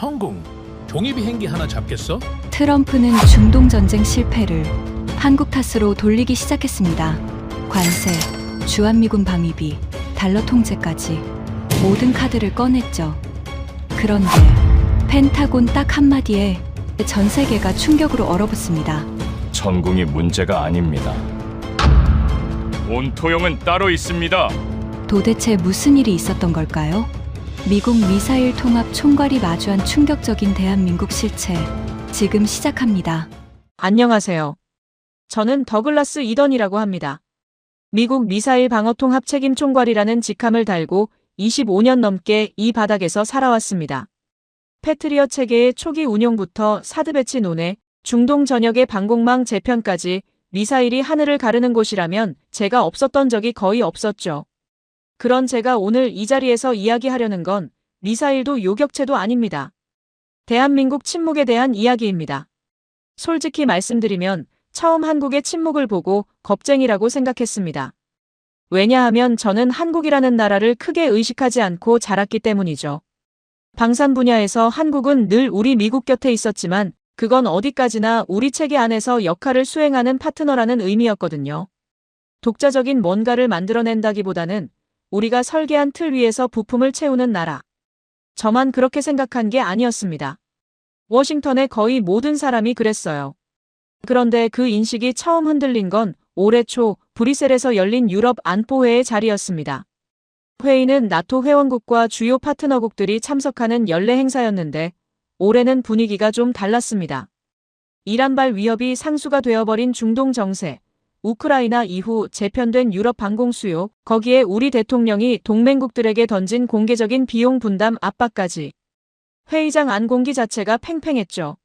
성공. 종이 비행기 하나 잡겠어? 트럼프는 중동 전쟁 실패를 한국 탓으로 돌리기 시작했습니다. 관세, 주한미군 방위비, 달러 통제까지 모든 카드를 꺼냈죠. 그런데 펜타곤 딱 한마디에 전 세계가 충격으로 얼어붙습니다. 전공이 문제가 아닙니다. 온토용은 따로 있습니다. 도대체 무슨 일이 있었던 걸까요? 미국 미사일 통합 총괄이 마주한 충격적인 대한민국 실체, 지금 시작합니다. 안녕하세요. 저는 더글라스 이던이라고 합니다. 미국 미사일 방어 통합 책임 총괄이라는 직함을 달고 25년 넘게 이 바닥에서 살아왔습니다. 패트리엇 체계의 초기 운용부터 사드 배치 논의, 중동 전역의 방공망 재편까지 미사일이 하늘을 가르는 곳이라면 제가 없었던 적이 거의 없었죠. 그런 제가 오늘 이 자리에서 이야기하려는 건 미사일도 요격체도 아닙니다. 대한민국 침묵에 대한 이야기입니다. 솔직히 말씀드리면 처음 한국의 침묵을 보고 겁쟁이라고 생각했습니다. 왜냐하면 저는 한국이라는 나라를 크게 의식하지 않고 자랐기 때문이죠. 방산 분야에서 한국은 늘 우리 미국 곁에 있었지만 그건 어디까지나 우리 체계 안에서 역할을 수행하는 파트너라는 의미였거든요. 독자적인 뭔가를 만들어낸다기보다는 우리가 설계한 틀 위에서 부품을 채우는 나라. 저만 그렇게 생각한 게 아니었습니다. 워싱턴의 거의 모든 사람이 그랬어요. 그런데 그 인식이 처음 흔들린 건 올해 초 브뤼셀에서 열린 유럽 안보회의 자리였습니다. 회의는 나토 회원국과 주요 파트너국들이 참석하는 연례 행사였는데 올해는 분위기가 좀 달랐습니다. 이란발 위협이 상수가 되어버린 중동 정세, 우크라이나 이후 재편된 유럽 방공 수요, 거기에 우리 대통령이 동맹국들에게 던진 공개적인 비용 분담 압박까지. 회의장 안 공기 자체가 팽팽했죠.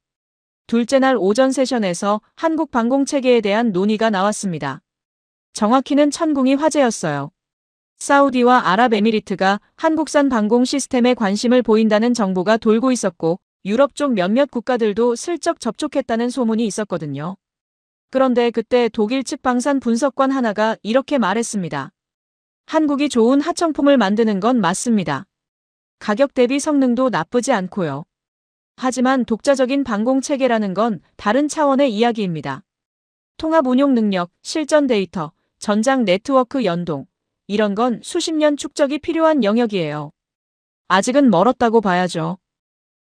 둘째 날 오전 세션에서 한국 방공체계에 대한 논의가 나왔습니다. 정확히는 천궁이 화제였어요. 사우디와 아랍에미리트가 한국산 방공 시스템에 관심을 보인다는 정보가 돌고 있었고 유럽 쪽 몇몇 국가들도 슬쩍 접촉했다는 소문이 있었거든요. 그런데 그때 독일 측 방산 분석관 하나가 이렇게 말했습니다. 한국이 좋은 하청품을 만드는 건 맞습니다. 가격 대비 성능도 나쁘지 않고요. 하지만 독자적인 방공 체계라는 건 다른 차원의 이야기입니다. 통합 운용 능력, 실전 데이터, 전장 네트워크 연동, 이런 건 수십 년 축적이 필요한 영역이에요. 아직은 멀었다고 봐야죠.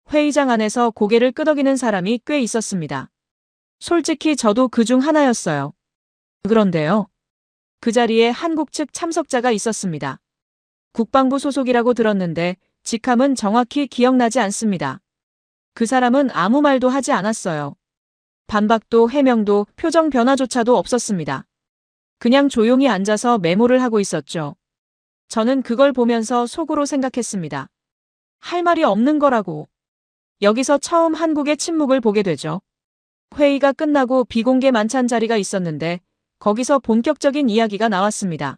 회의장 안에서 고개를 끄덕이는 사람이 꽤 있었습니다. 솔직히 저도 그중 하나였어요. 그런데요. 그 자리에 한국 측 참석자가 있었습니다. 국방부 소속이라고 들었는데 직함은 정확히 기억나지 않습니다. 그 사람은 아무 말도 하지 않았어요. 반박도 해명도 표정 변화조차도 없었습니다. 그냥 조용히 앉아서 메모를 하고 있었죠. 저는 그걸 보면서 속으로 생각했습니다. 할 말이 없는 거라고. 여기서 처음 한국의 침묵을 보게 되죠. 회의가 끝나고 비공개 만찬 자리가 있었는데 거기서 본격적인 이야기가 나왔습니다.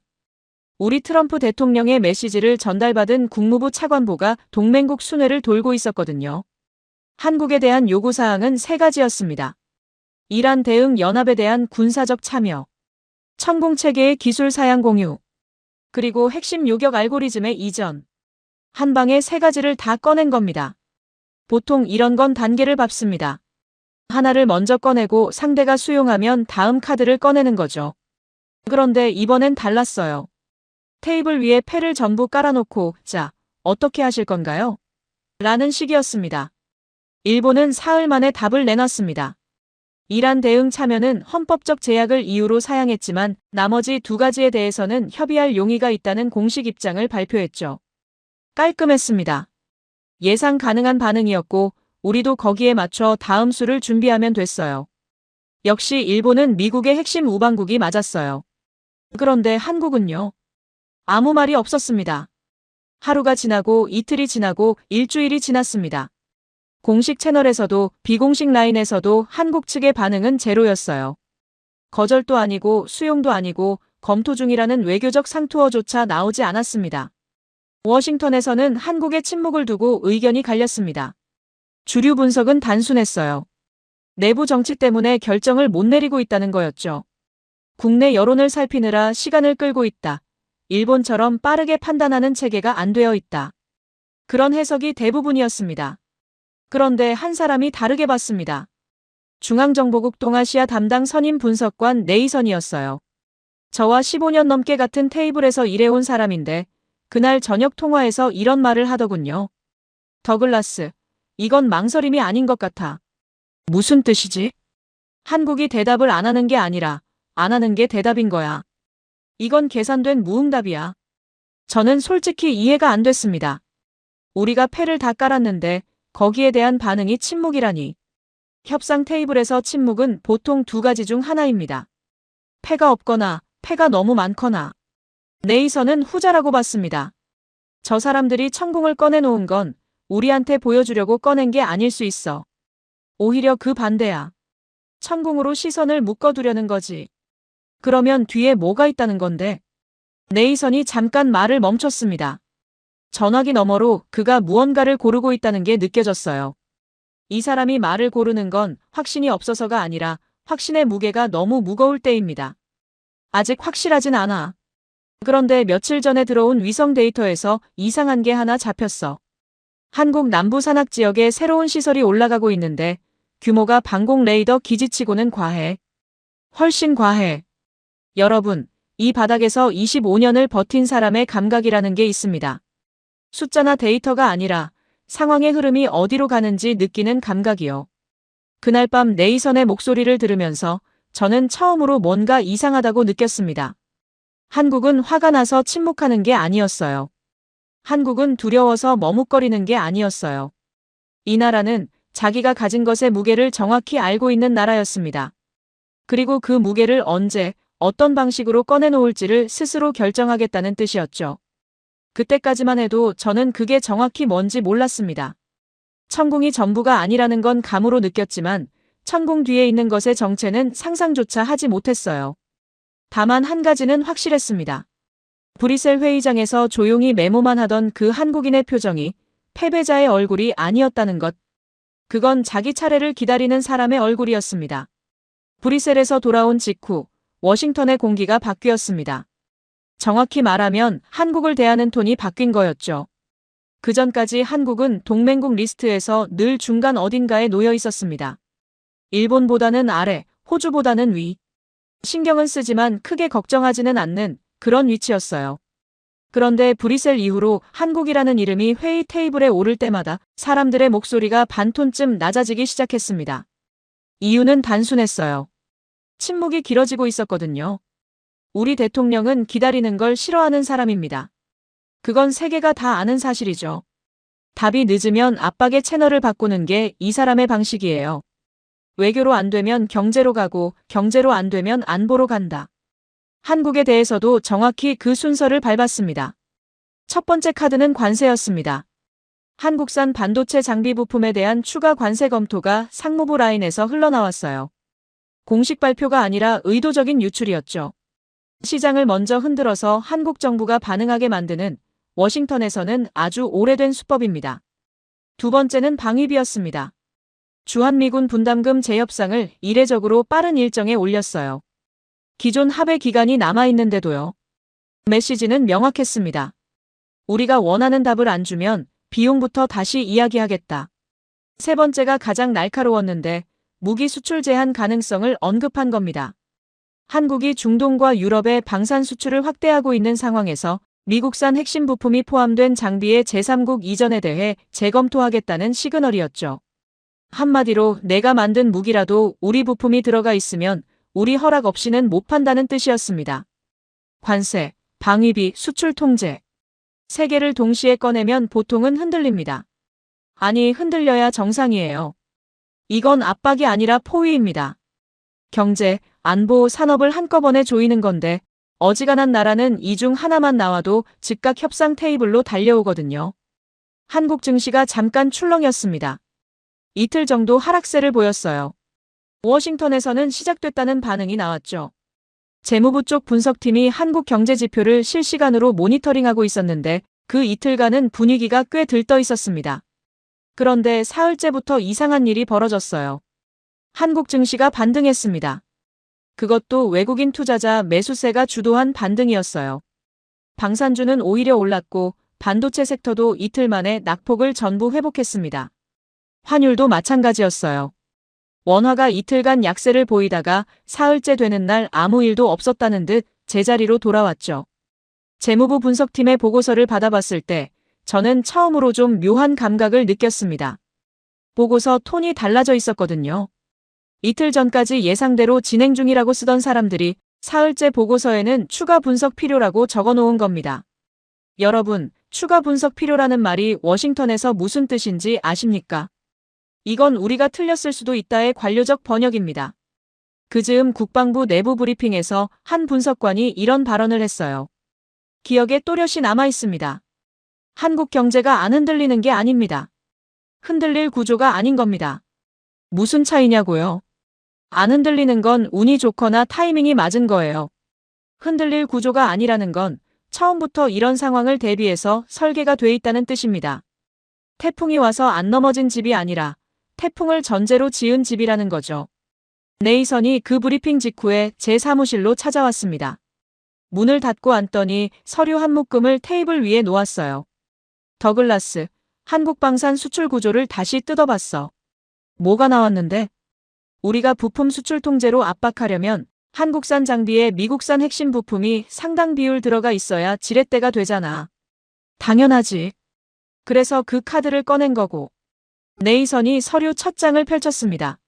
우리 트럼프 대통령의 메시지를 전달받은 국무부 차관보가 동맹국 순회를 돌고 있었거든요. 한국에 대한 요구사항은 3가지였습니다. 이란 대응 연합에 대한 군사적 참여, 천공체계의 기술 사양 공유, 그리고 핵심 요격 알고리즘의 이전. 한 방에 3가지를 다 꺼낸 겁니다. 보통 이런 건 단계를 밟습니다. 하나를 먼저 꺼내고 상대가 수용하면 다음 카드를 꺼내는 거죠. 그런데 이번엔 달랐어요. 테이블 위에 패를 전부 깔아놓고 자, 어떻게 하실 건가요? 라는 식이었습니다. 일본은 사흘 만에 답을 내놨습니다. 이란 대응 참여는 헌법적 제약을 이유로 사양했지만 나머지 2가지에 대해서는 협의할 용의가 있다는 공식 입장을 발표했죠. 깔끔했습니다. 예상 가능한 반응이었고 우리도 거기에 맞춰 다음 수를 준비하면 됐어요. 역시 일본은 미국의 핵심 우방국이 맞았어요. 그런데 한국은요? 아무 말이 없었습니다. 하루가 지나고 이틀이 지나고 일주일이 지났습니다. 공식 채널에서도 비공식 라인에서도 한국 측의 반응은 제로였어요. 거절도 아니고 수용도 아니고 검토 중이라는 외교적 상투어조차 나오지 않았습니다. 워싱턴에서는 한국의 침묵을 두고 의견이 갈렸습니다. 주류 분석은 단순했어요. 내부 정치 때문에 결정을 못 내리고 있다는 거였죠. 국내 여론을 살피느라 시간을 끌고 있다. 일본처럼 빠르게 판단하는 체계가 안 되어 있다. 그런 해석이 대부분이었습니다. 그런데 한 사람이 다르게 봤습니다. 중앙정보국 동아시아 담당 선임 분석관 네이선이었어요. 저와 15년 넘게 같은 테이블에서 일해온 사람인데 그날 저녁 통화에서 이런 말을 하더군요. 더글라스, 이건 망설임이 아닌 것 같아. 무슨 뜻이지? 한국이 대답을 안 하는 게 아니라 안 하는 게 대답인 거야. 이건 계산된 무응답이야. 저는 솔직히 이해가 안 됐습니다. 우리가 패를 다 깔았는데 거기에 대한 반응이 침묵이라니. 협상 테이블에서 침묵은 보통 두 가지 중 하나입니다. 패가 없거나 패가 너무 많거나. 네이선은 후자라고 봤습니다. 저 사람들이 천궁을 꺼내놓은 건 우리한테 보여주려고 꺼낸 게 아닐 수 있어. 오히려 그 반대야. 천궁으로 시선을 묶어두려는 거지. 그러면 뒤에 뭐가 있다는 건데? 네이선이 잠깐 말을 멈췄습니다. 전화기 너머로 그가 무언가를 고르고 있다는 게 느껴졌어요. 이 사람이 말을 고르는 건 확신이 없어서가 아니라 확신의 무게가 너무 무거울 때입니다. 아직 확실하진 않아. 그런데 며칠 전에 들어온 위성 데이터에서 이상한 게 하나 잡혔어. 한국 남부 산악 지역에 새로운 시설이 올라가고 있는데 규모가 방공 레이더 기지치고는 과해. 훨씬 과해. 여러분, 이 바닥에서 25년을 버틴 사람의 감각이라는 게 있습니다. 숫자나 데이터가 아니라 상황의 흐름이 어디로 가는지 느끼는 감각이요. 그날 밤 네이선의 목소리를 들으면서 저는 처음으로 뭔가 이상하다고 느꼈습니다. 한국은 화가 나서 침묵하는 게 아니었어요. 한국은 두려워서 머뭇거리는 게 아니었어요. 이 나라는 자기가 가진 것의 무게를 정확히 알고 있는 나라였습니다. 그리고 그 무게를 언제, 어떤 방식으로 꺼내놓을지를 스스로 결정하겠다는 뜻이었죠. 그때까지만 해도 저는 그게 정확히 뭔지 몰랐습니다. 천궁이 전부가 아니라는 건 감으로 느꼈지만 천궁 뒤에 있는 것의 정체는 상상조차 하지 못했어요. 다만 한 가지는 확실했습니다. 브뤼셀 회의장에서 조용히 메모만 하던 그 한국인의 표정이 패배자의 얼굴이 아니었다는 것. 그건 자기 차례를 기다리는 사람의 얼굴이었습니다. 브뤼셀에서 돌아온 직후 워싱턴의 공기가 바뀌었습니다. 정확히 말하면 한국을 대하는 톤이 바뀐 거였죠. 그전까지 한국은 동맹국 리스트에서 늘 중간 어딘가에 놓여 있었습니다. 일본보다는 아래, 호주보다는 위. 신경은 쓰지만 크게 걱정하지는 않는 그런 위치였어요. 그런데 브뤼셀 이후로 한국이라는 이름이 회의 테이블에 오를 때마다 사람들의 목소리가 반톤쯤 낮아지기 시작했습니다. 이유는 단순했어요. 침묵이 길어지고 있었거든요. 우리 대통령은 기다리는 걸 싫어하는 사람입니다. 그건 세계가 다 아는 사실이죠. 답이 늦으면 압박의 채널을 바꾸는 게 이 사람의 방식이에요. 외교로 안 되면 경제로 가고 경제로 안 되면 안보로 간다. 한국에 대해서도 정확히 그 순서를 밟았습니다. 첫 번째 카드는 관세였습니다. 한국산 반도체 장비 부품에 대한 추가 관세 검토가 상무부 라인에서 흘러나왔어요. 공식 발표가 아니라 의도적인 유출이었죠. 시장을 먼저 흔들어서 한국 정부가 반응하게 만드는 워싱턴에서는 아주 오래된 수법입니다. 두 번째는 방위비였습니다. 주한미군 분담금 재협상을 이례적으로 빠른 일정에 올렸어요. 기존 합의 기간이 남아있는데도요. 메시지는 명확했습니다. 우리가 원하는 답을 안 주면 비용부터 다시 이야기하겠다. 세 번째가 가장 날카로웠는데 무기 수출 제한 가능성을 언급한 겁니다. 한국이 중동과 유럽의 방산 수출을 확대하고 있는 상황에서 미국산 핵심 부품이 포함된 장비의 제3국 이전에 대해 재검토하겠다는 시그널이었죠. 한마디로 내가 만든 무기라도 우리 부품이 들어가 있으면 우리 허락 없이는 못 판다는 뜻이었습니다. 관세, 방위비, 수출 통제. 세 개를 동시에 꺼내면 보통은 흔들립니다. 아니, 흔들려야 정상이에요. 이건 압박이 아니라 포위입니다. 경제, 안보, 산업을 한꺼번에 조이는 건데 어지간한 나라는 이 중 하나만 나와도 즉각 협상 테이블로 달려오거든요. 한국 증시가 잠깐 출렁였습니다. 이틀 정도 하락세를 보였어요. 워싱턴에서는 시작됐다는 반응이 나왔죠. 재무부 쪽 분석팀이 한국 경제 지표를 실시간으로 모니터링하고 있었는데 그 이틀간은 분위기가 꽤 들떠 있었습니다. 그런데 사흘째부터 이상한 일이 벌어졌어요. 한국 증시가 반등했습니다. 그것도 외국인 투자자 매수세가 주도한 반등이었어요. 방산주는 오히려 올랐고 반도체 섹터도 이틀 만에 낙폭을 전부 회복했습니다. 환율도 마찬가지였어요. 원화가 이틀간 약세를 보이다가 사흘째 되는 날 아무 일도 없었다는 듯 제자리로 돌아왔죠. 재무부 분석팀의 보고서를 받아봤을 때 저는 처음으로 좀 묘한 감각을 느꼈습니다. 보고서 톤이 달라져 있었거든요. 이틀 전까지 예상대로 진행 중이라고 쓰던 사람들이 사흘째 보고서에는 추가 분석 필요라고 적어놓은 겁니다. 여러분, 추가 분석 필요라는 말이 워싱턴에서 무슨 뜻인지 아십니까? 이건 우리가 틀렸을 수도 있다의 관료적 번역입니다. 그즈음 국방부 내부 브리핑에서 한 분석관이 이런 발언을 했어요. 기억에 또렷이 남아 있습니다. 한국 경제가 안 흔들리는 게 아닙니다. 흔들릴 구조가 아닌 겁니다. 무슨 차이냐고요? 안 흔들리는 건 운이 좋거나 타이밍이 맞은 거예요. 흔들릴 구조가 아니라는 건 처음부터 이런 상황을 대비해서 설계가 돼 있다는 뜻입니다. 태풍이 와서 안 넘어진 집이 아니라 태풍을 전제로 지은 집이라는 거죠. 네이선이 그 브리핑 직후에 제 사무실로 찾아왔습니다. 문을 닫고 앉더니 서류 한 묶음을 테이블 위에 놓았어요. 더글라스, 한국 방산 수출 구조를 다시 뜯어봤어. 뭐가 나왔는데? 우리가 부품 수출 통제로 압박하려면 한국산 장비에 미국산 핵심 부품이 상당 비율 들어가 있어야 지렛대가 되잖아. 당연하지. 그래서 그 카드를 꺼낸 거고. 네이선이 서류 첫 장을 펼쳤습니다.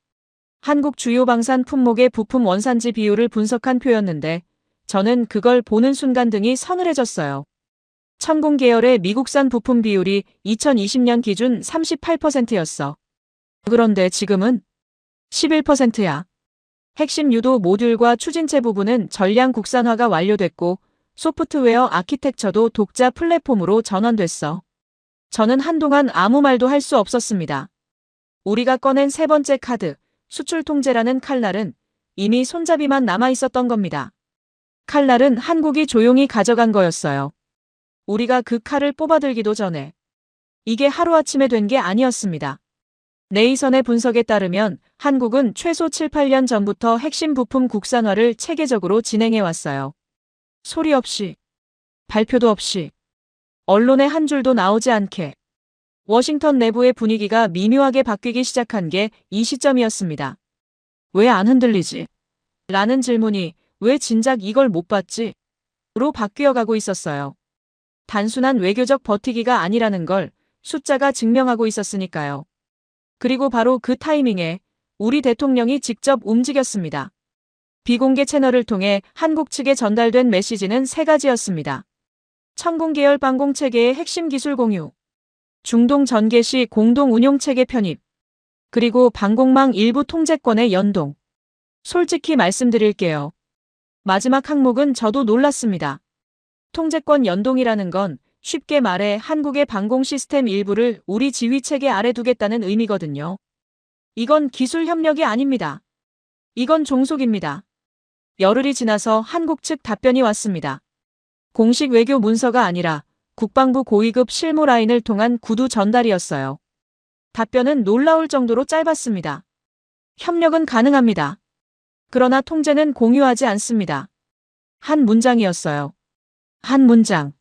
한국 주요 방산 품목의 부품 원산지 비율을 분석한 표였는데 저는 그걸 보는 순간 등이 서늘해졌어요. 천공 계열의 미국산 부품 비율이 2020년 기준 38%였어. 그런데 지금은 11%야. 핵심 유도 모듈과 추진체 부분은 전량 국산화가 완료됐고 소프트웨어 아키텍처도 독자 플랫폼으로 전환됐어. 저는 한동안 아무 말도 할 수 없었습니다. 우리가 꺼낸 세 번째 카드, 수출 통제라는 칼날은 이미 손잡이만 남아 있었던 겁니다. 칼날은 한국이 조용히 가져간 거였어요. 우리가 그 칼을 뽑아들기도 전에. 이게 하루아침에 된 게 아니었습니다. 네이선의 분석에 따르면 한국은 최소 7, 8년 전부터 핵심 부품 국산화를 체계적으로 진행해왔어요. 소리 없이, 발표도 없이, 언론에 한 줄도 나오지 않게. 워싱턴 내부의 분위기가 미묘하게 바뀌기 시작한 게 이 시점이었습니다. 왜 안 흔들리지? 라는 질문이 왜 진작 이걸 못 봤지? 로 바뀌어가고 있었어요. 단순한 외교적 버티기가 아니라는 걸 숫자가 증명하고 있었으니까요. 그리고 바로 그 타이밍에 우리 대통령이 직접 움직였습니다. 비공개 채널을 통해 한국 측에 전달된 메시지는 세 가지였습니다. 천공 계열 방공 체계의 핵심 기술 공유, 중동 전개 시 공동 운용 체계 편입, 그리고 방공망 일부 통제권의 연동. 솔직히 말씀드릴게요. 마지막 항목은 저도 놀랐습니다. 통제권 연동이라는 건 쉽게 말해 한국의 방공 시스템 일부를 우리 지휘 체계 아래 두겠다는 의미거든요. 이건 기술 협력이 아닙니다. 이건 종속입니다. 열흘이 지나서 한국 측 답변이 왔습니다. 공식 외교 문서가 아니라 국방부 고위급 실무 라인을 통한 구두 전달이었어요. 답변은 놀라울 정도로 짧았습니다. 협력은 가능합니다. 그러나 통제는 공유하지 않습니다. 한 문장이었어요. 한 문장.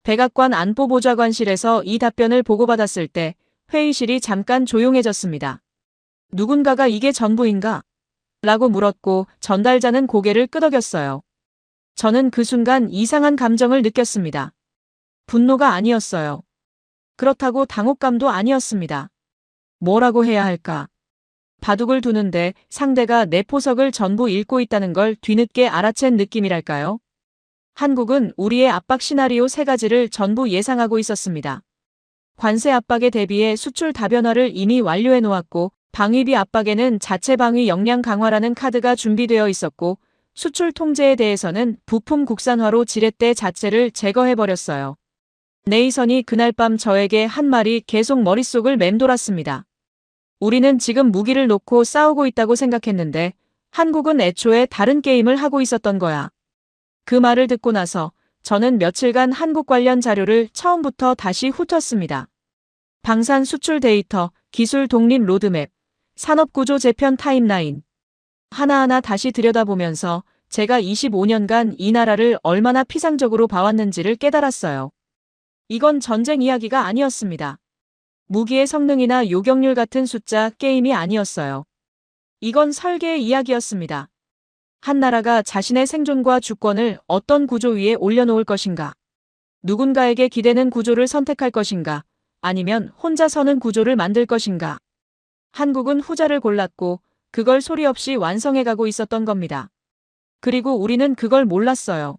백악관 안보보좌관실에서 이 답변을 보고받았을 때 회의실이 잠깐 조용해졌습니다. 누군가가 이게 전부인가? 라고 물었고 전달자는 고개를 끄덕였어요. 저는 그 순간 이상한 감정을 느꼈습니다. 분노가 아니었어요. 그렇다고 당혹감도 아니었습니다. 뭐라고 해야 할까? 바둑을 두는데 상대가 내 포석을 전부 읽고 있다는 걸 뒤늦게 알아챈 느낌이랄까요? 한국은 우리의 압박 시나리오 세 가지를 전부 예상하고 있었습니다. 관세 압박에 대비해 수출 다변화를 이미 완료해 놓았고 방위비 압박에는 자체 방위 역량 강화라는 카드가 준비되어 있었고 수출 통제에 대해서는 부품 국산화로 지렛대 자체를 제거해버렸어요. 네이선이 그날 밤 저에게 한 말이 계속 머릿속을 맴돌았습니다. 우리는 지금 무기를 놓고 싸우고 있다고 생각했는데 한국은 애초에 다른 게임을 하고 있었던 거야. 그 말을 듣고 나서 저는 며칠간 한국 관련 자료를 처음부터 다시 훑었습니다. 방산 수출 데이터, 기술 독립 로드맵, 산업구조 재편 타임라인. 하나하나 다시 들여다보면서 제가 25년간 이 나라를 얼마나 피상적으로 봐왔는지를 깨달았어요. 이건 전쟁 이야기가 아니었습니다. 무기의 성능이나 요격률 같은 숫자 게임이 아니었어요. 이건 설계의 이야기였습니다. 한 나라가 자신의 생존과 주권을 어떤 구조 위에 올려놓을 것인가? 누군가에게 기대는 구조를 선택할 것인가? 아니면 혼자 서는 구조를 만들 것인가? 한국은 후자를 골랐고 그걸 소리 없이 완성해가고 있었던 겁니다. 그리고 우리는 그걸 몰랐어요.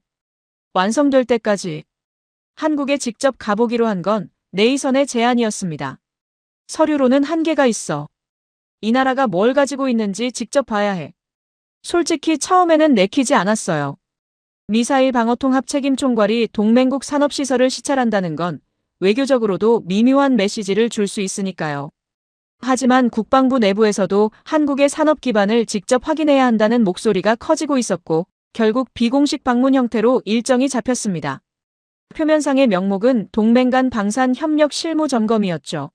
완성될 때까지. 한국에 직접 가보기로 한 건 네이선의 제안이었습니다. 서류로는 한계가 있어. 이 나라가 뭘 가지고 있는지 직접 봐야 해. 솔직히 처음에는 내키지 않았어요. 미사일 방어통합 책임 총괄이 동맹국 산업시설을 시찰한다는 건 외교적으로도 미묘한 메시지를 줄 수 있으니까요. 하지만 국방부 내부에서도 한국의 산업 기반을 직접 확인해야 한다는 목소리가 커지고 있었고 결국 비공식 방문 형태로 일정이 잡혔습니다. 표면상의 명목은 동맹 간 방산 협력 실무 점검이었죠.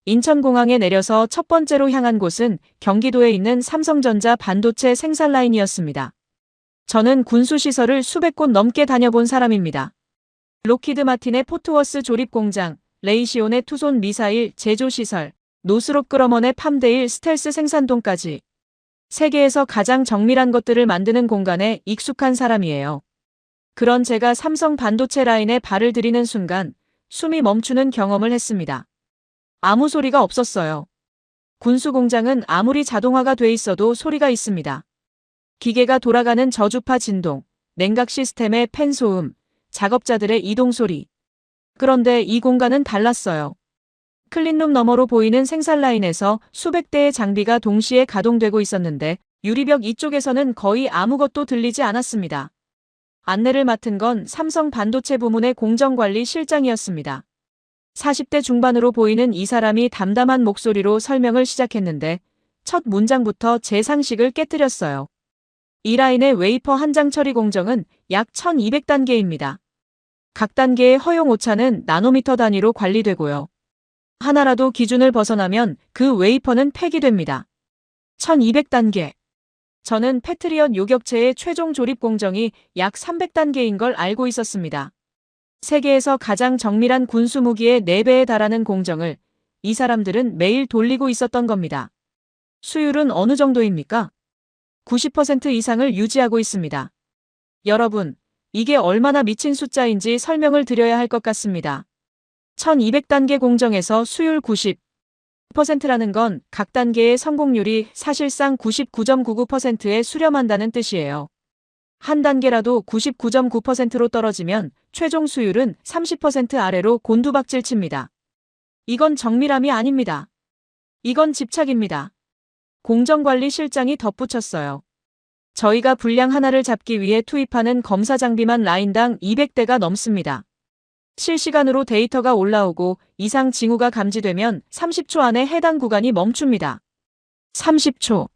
인천공항에 내려서 첫 번째로 향한 곳은 경기도에 있는 삼성전자 반도체 생산 라인이었습니다. 저는 군수시설을 수백 곳 넘게 다녀본 사람입니다. 록히드 마틴의 포트워스 조립공장, 레이시온의 투손 미사일 제조시설, 노스롭 그러먼의 팜데일 스텔스 생산동까지 세계에서 가장 정밀한 것들을 만드는 공간에 익숙한 사람이에요. 그런 제가 삼성 반도체 라인에 발을 들이는 순간 숨이 멈추는 경험을 했습니다. 아무 소리가 없었어요. 군수 공장은 아무리 자동화가 돼 있어도 소리가 있습니다. 기계가 돌아가는 저주파 진동, 냉각 시스템의 팬 소음, 작업자들의 이동 소리. 그런데 이 공간은 달랐어요. 클린룸 너머로 보이는 생산 라인에서 수백 대의 장비가 동시에 가동되고 있었는데 유리벽 이쪽에서는 거의 아무것도 들리지 않았습니다. 안내를 맡은 건 삼성 반도체 부문의 공정관리 실장이었습니다. 40대 중반으로 보이는 이 사람이 담담한 목소리로 설명을 시작했는데 첫 문장부터 제 상식을 깨뜨렸어요. 이 라인의 웨이퍼 한 장 처리 공정은 약 1200단계입니다. 각 단계의 허용 오차는 나노미터 단위로 관리되고요. 하나라도 기준을 벗어나면 그 웨이퍼는 폐기됩니다. 1200단계. 저는 패트리엇 요격체의 최종 조립 공정이 약 300단계인 걸 알고 있었습니다. 세계에서 가장 정밀한 군수 무기의 4배에 달하는 공정을 이 사람들은 매일 돌리고 있었던 겁니다. 수율은 어느 정도입니까? 90% 이상을 유지하고 있습니다. 여러분, 이게 얼마나 미친 숫자인지 설명을 드려야 할 것 같습니다. 1200단계 공정에서 수율 90%라는 건 각 단계의 성공률이 사실상 99.99%에 수렴한다는 뜻이에요. 한 단계라도 99.9%로 떨어지면 최종 수율은 30% 아래로 곤두박질 칩니다. 이건 정밀함이 아닙니다. 이건 집착입니다. 공정관리실장이 덧붙였어요. 저희가 분량 하나를 잡기 위해 투입하는 검사 장비만 라인당 200대가 넘습니다. 실시간으로 데이터가 올라오고 이상 징후가 감지되면 30초 안에 해당 구간이 멈춥니다. 30초.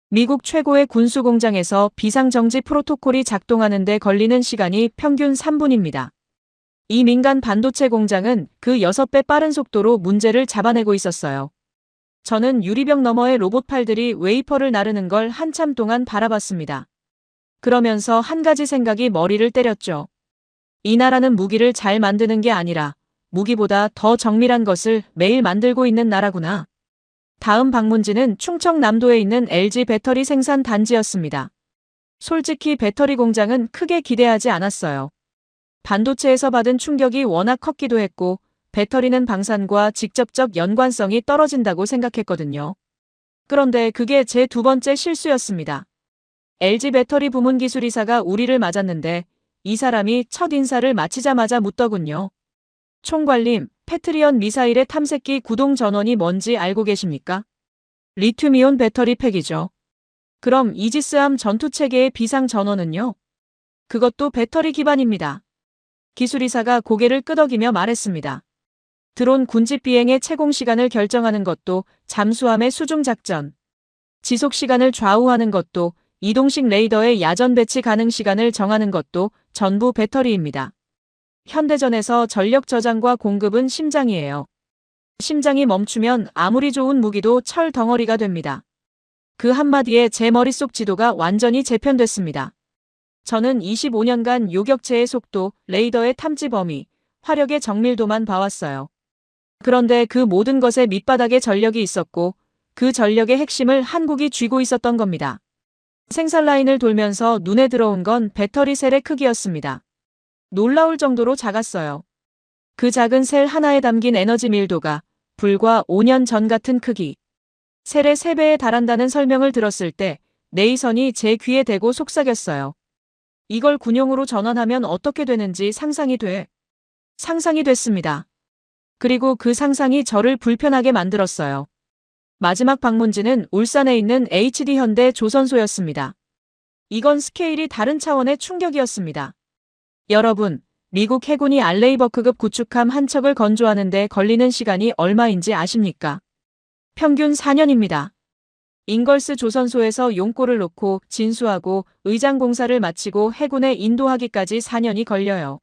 미국 최고의 군수 공장에서 비상정지 프로토콜이 작동하는 데 걸리는 시간이 평균 3분입니다. 이 민간 반도체 공장은 그 6배 빠른 속도로 문제를 잡아내고 있었어요. 저는 유리벽 너머의 로봇팔들이 웨이퍼를 나르는 걸 한참 동안 바라봤습니다. 그러면서 한 가지 생각이 머리를 때렸죠. 이 나라는 무기를 잘 만드는 게 아니라 무기보다 더 정밀한 것을 매일 만들고 있는 나라구나. 다음 방문지는 충청남도에 있는 LG 배터리 생산 단지였습니다. 솔직히 배터리 공장은 크게 기대하지 않았어요. 반도체에서 받은 충격이 워낙 컸기도 했고 배터리는 방산과 직접적 연관성이 떨어진다고 생각했거든요. 그런데 그게 제 두 번째 실수였습니다. LG 배터리 부문 기술이사가 우리를 맞았는데 이 사람이 첫 인사를 마치자마자 묻더군요. 총괄님, 패트리엇 미사일의 탐색기 구동 전원이 뭔지 알고 계십니까? 리튬이온 배터리 팩이죠. 그럼 이지스함 전투체계의 비상 전원은요? 그것도 배터리 기반입니다. 기술이사가 고개를 끄덕이며 말했습니다. 드론 군집 비행의 채공 시간을 결정하는 것도 잠수함의 수중 작전, 지속 시간을 좌우하는 것도 이동식 레이더의 야전 배치 가능 시간을 정하는 것도 전부 배터리입니다. 현대전에서 전력 저장과 공급은 심장이에요. 심장이 멈추면 아무리 좋은 무기도 철 덩어리가 됩니다. 그 한마디에 제 머릿속 지도가 완전히 재편됐습니다. 저는 25년간 요격체의 속도, 레이더의 탐지 범위, 화력의 정밀도만 봐왔어요. 그런데 그 모든 것의 밑바닥에 전력이 있었고 그 전력의 핵심을 한국이 쥐고 있었던 겁니다. 생산 라인을 돌면서 눈에 들어온 건 배터리 셀의 크기였습니다. 놀라울 정도로 작았어요. 그 작은 셀 하나에 담긴 에너지 밀도가 불과 5년 전 같은 크기. 셀의 3배에 달한다는 설명을 들었을 때 네이선이 제 귀에 대고 속삭였어요. 이걸 군용으로 전환하면 어떻게 되는지 상상이 됐습니다. 그리고 그 상상이 저를 불편하게 만들었어요. 마지막 방문지는 울산에 있는 HD현대 조선소였습니다. 이건 스케일이 다른 차원의 충격이었습니다. 여러분, 미국 해군이 알레이버크급 구축함 한 척을 건조하는 데 걸리는 시간이 얼마인지 아십니까? 평균 4년입니다. 잉걸스 조선소에서 용골을 놓고 진수하고 의장 공사를 마치고 해군에 인도하기까지 4년이 걸려요.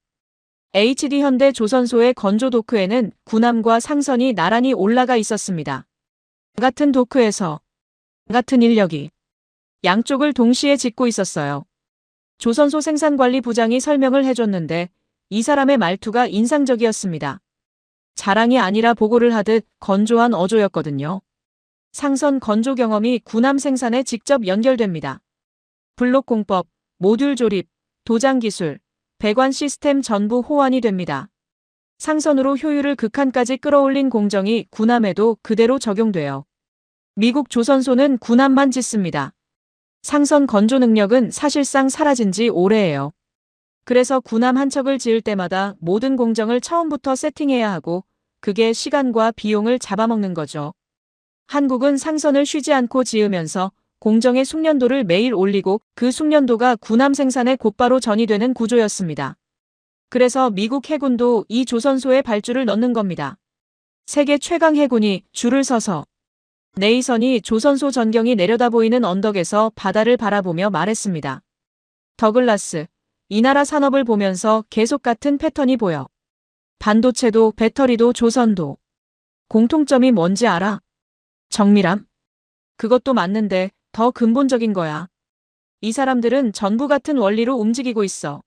HD현대 조선소의 건조 도크에는 군함과 상선이 나란히 올라가 있었습니다. 같은 도크에서 같은 인력이 양쪽을 동시에 짓고 있었어요. 조선소 생산관리부장이 설명을 해줬는데 이 사람의 말투가 인상적이었습니다. 자랑이 아니라 보고를 하듯 건조한 어조였거든요. 상선 건조 경험이 군함 생산에 직접 연결됩니다. 블록 공법, 모듈 조립, 도장 기술, 배관 시스템 전부 호환이 됩니다. 상선으로 효율을 극한까지 끌어올린 공정이 군함에도 그대로 적용돼요. 미국 조선소는 군함만 짓습니다. 상선 건조 능력은 사실상 사라진 지 오래예요. 그래서 군함 한 척을 지을 때마다 모든 공정을 처음부터 세팅해야 하고 그게 시간과 비용을 잡아먹는 거죠. 한국은 상선을 쉬지 않고 지으면서 공정의 숙련도를 매일 올리고 그 숙련도가 군함 생산에 곧바로 전이되는 구조였습니다. 그래서 미국 해군도 이 조선소에 발주를 넣는 겁니다. 세계 최강 해군이 줄을 서서 네이선이 조선소 전경이 내려다 보이는 언덕에서 바다를 바라보며 말했습니다. 더글라스, 이 나라 산업을 보면서 계속 같은 패턴이 보여. 반도체도 배터리도 조선도. 공통점이 뭔지 알아? 정밀함? 그것도 맞는데 더 근본적인 거야. 이 사람들은 전부 같은 원리로 움직이고 있어.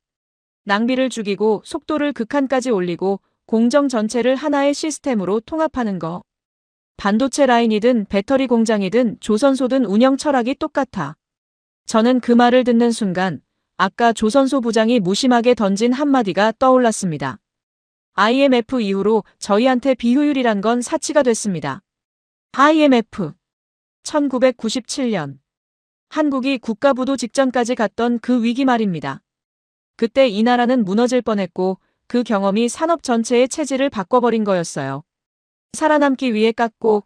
낭비를 죽이고 속도를 극한까지 올리고 공정 전체를 하나의 시스템으로 통합하는 거. 반도체 라인이든 배터리 공장이든 조선소든 운영 철학이 똑같아. 저는 그 말을 듣는 순간 아까 조선소 부장이 무심하게 던진 한마디가 떠올랐습니다. IMF 이후로 저희한테 비효율이란 건 사치가 됐습니다. IMF 1997년 한국이 국가부도 직전까지 갔던 그 위기 말입니다. 그때 이 나라는 무너질 뻔했고 그 경험이 산업 전체의 체질을 바꿔버린 거였어요. 살아남기 위해 깎고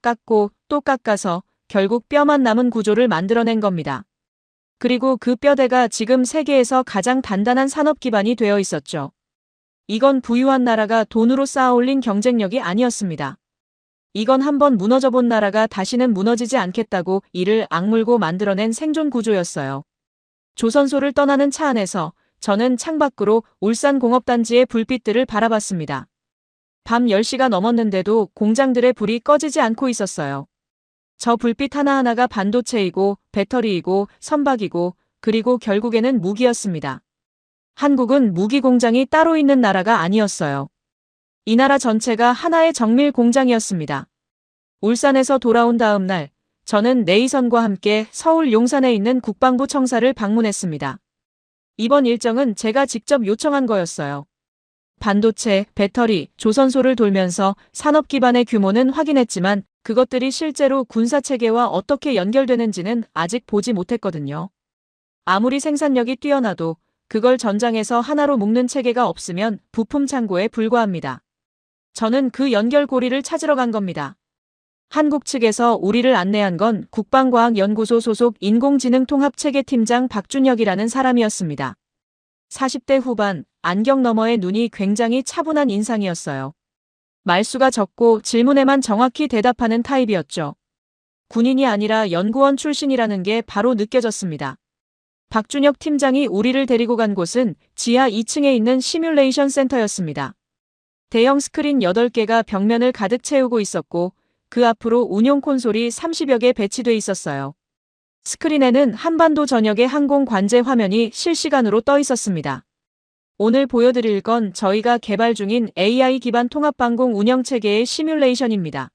또 깎아서 결국 뼈만 남은 구조를 만들어낸 겁니다. 그리고 그 뼈대가 지금 세계에서 가장 단단한 산업 기반이 되어 있었죠. 이건 부유한 나라가 돈으로 쌓아올린 경쟁력이 아니었습니다. 이건 한번 무너져본 나라가 다시는 무너지지 않겠다고 이를 악물고 만들어낸 생존 구조였어요. 조선소를 떠나는 차 안에서 저는 창밖으로 울산공업단지의 불빛들을 바라봤습니다. 밤 10시가 넘었는데도 공장들의 불이 꺼지지 않고 있었어요. 저 불빛 하나하나가 반도체이고 배터리이고 선박이고 그리고 결국에는 무기였습니다. 한국은 무기 공장이 따로 있는 나라가 아니었어요. 이 나라 전체가 하나의 정밀 공장이었습니다. 울산에서 돌아온 다음 날 저는 네이선과 함께 서울 용산에 있는 국방부 청사를 방문했습니다. 이번 일정은 제가 직접 요청한 거였어요. 반도체, 배터리, 조선소를 돌면서 산업 기반의 규모는 확인했지만 그것들이 실제로 군사체계와 어떻게 연결되는지는 아직 보지 못했거든요. 아무리 생산력이 뛰어나도 그걸 전장에서 하나로 묶는 체계가 없으면 부품 창고에 불과합니다. 저는 그 연결고리를 찾으러 간 겁니다. 한국 측에서 우리를 안내한 건 국방과학연구소 소속 인공지능통합체계팀장 박준혁이라는 사람이었습니다. 40대 후반, 안경 너머의 눈이 굉장히 차분한 인상이었어요. 말수가 적고 질문에만 정확히 대답하는 타입이었죠. 군인이 아니라 연구원 출신이라는 게 바로 느껴졌습니다. 박준혁 팀장이 우리를 데리고 간 곳은 지하 2층에 있는 시뮬레이션 센터였습니다. 대형 스크린 8개가 벽면을 가득 채우고 있었고 그 앞으로 운용 콘솔이 30여 개 배치돼 있었어요. 스크린에는 한반도 전역의 항공 관제 화면이 실시간으로 떠 있었습니다. 오늘 보여드릴 건 저희가 개발 중인 AI 기반 통합방공 운영체계의 시뮬레이션입니다.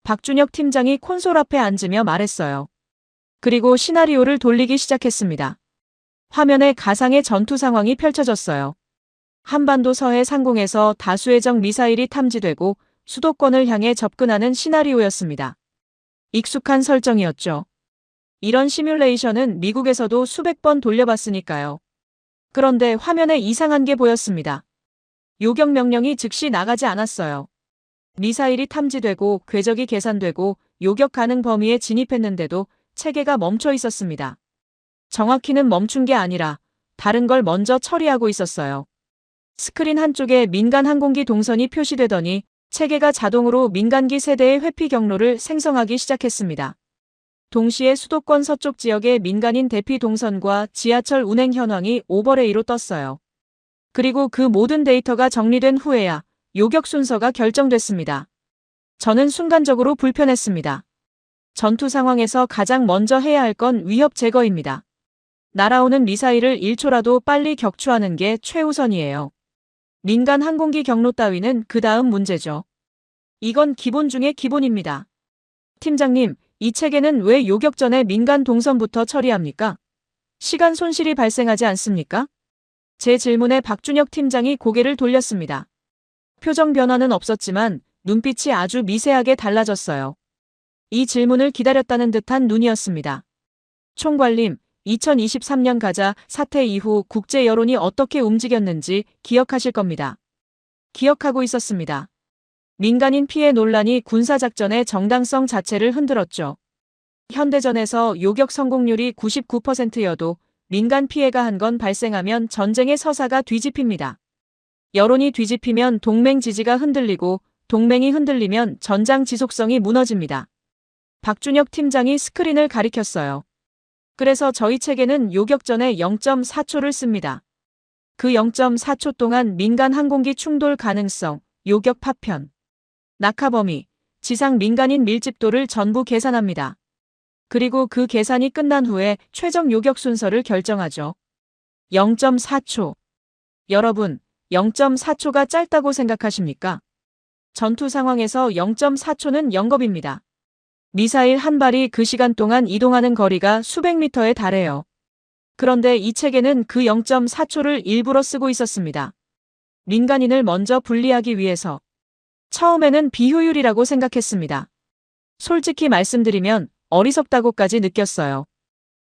박준혁 팀장이 콘솔 앞에 앉으며 말했어요. 그리고 시나리오를 돌리기 시작했습니다. 화면에 가상의 전투 상황이 펼쳐졌어요. 한반도 서해 상공에서 다수의 적 미사일이 탐지되고 수도권을 향해 접근하는 시나리오였습니다. 익숙한 설정이었죠. 이런 시뮬레이션은 미국에서도 수백 번 돌려봤으니까요. 그런데 화면에 이상한 게 보였습니다. 요격 명령이 즉시 나가지 않았어요. 미사일이 탐지되고 궤적이 계산되고 요격 가능 범위에 진입했는데도 체계가 멈춰 있었습니다. 정확히는 멈춘 게 아니라 다른 걸 먼저 처리하고 있었어요. 스크린 한쪽에 민간 항공기 동선이 표시되더니 체계가 자동으로 민간기 세대의 회피 경로를 생성하기 시작했습니다. 동시에 수도권 서쪽 지역의 민간인 대피 동선과 지하철 운행 현황이 오버레이로 떴어요. 그리고 그 모든 데이터가 정리된 후에야 요격 순서가 결정됐습니다. 저는 순간적으로 불편했습니다. 전투 상황에서 가장 먼저 해야 할 건 위협 제거입니다. 날아오는 미사일을 1초라도 빨리 격추하는 게 최우선이에요. 민간 항공기 경로 따위는 그 다음 문제죠. 이건 기본 중의 기본입니다. 팀장님, 이 체계는 왜 요격 전에 민간 동선부터 처리합니까? 시간 손실이 발생하지 않습니까? 제 질문에 박준혁 팀장이 고개를 돌렸습니다. 표정 변화는 없었지만 눈빛이 아주 미세하게 달라졌어요. 이 질문을 기다렸다는 듯한 눈이었습니다. 총괄님, 2023년 가자 사태 이후 국제 여론이 어떻게 움직였는지 기억하실 겁니다. 기억하고 있었습니다. 민간인 피해 논란이 군사작전의 정당성 자체를 흔들었죠. 현대전에서 요격 성공률이 99%여도 민간 피해가 한 건 발생하면 전쟁의 서사가 뒤집힙니다. 여론이 뒤집히면 동맹 지지가 흔들리고 동맹이 흔들리면 전장 지속성이 무너집니다. 박준혁 팀장이 스크린을 가리켰어요. 그래서 저희 체계는 요격 전에 0.4초를 씁니다. 그 0.4초 동안 민간 항공기 충돌 가능성, 요격 파편, 낙하 범위, 지상 민간인 밀집도를 전부 계산합니다. 그리고 그 계산이 끝난 후에 최종 요격 순서를 결정하죠. 0.4초. 여러분, 0.4초가 짧다고 생각하십니까? 전투 상황에서 0.4초는 영겁입니다. 미사일 한 발이 그 시간 동안 이동하는 거리가 수백 미터에 달해요. 그런데 이 체계는 그 0.4초를 일부러 쓰고 있었습니다. 민간인을 먼저 분리하기 위해서. 처음에는 비효율이라고 생각했습니다. 솔직히 말씀드리면 어리석다고까지 느꼈어요.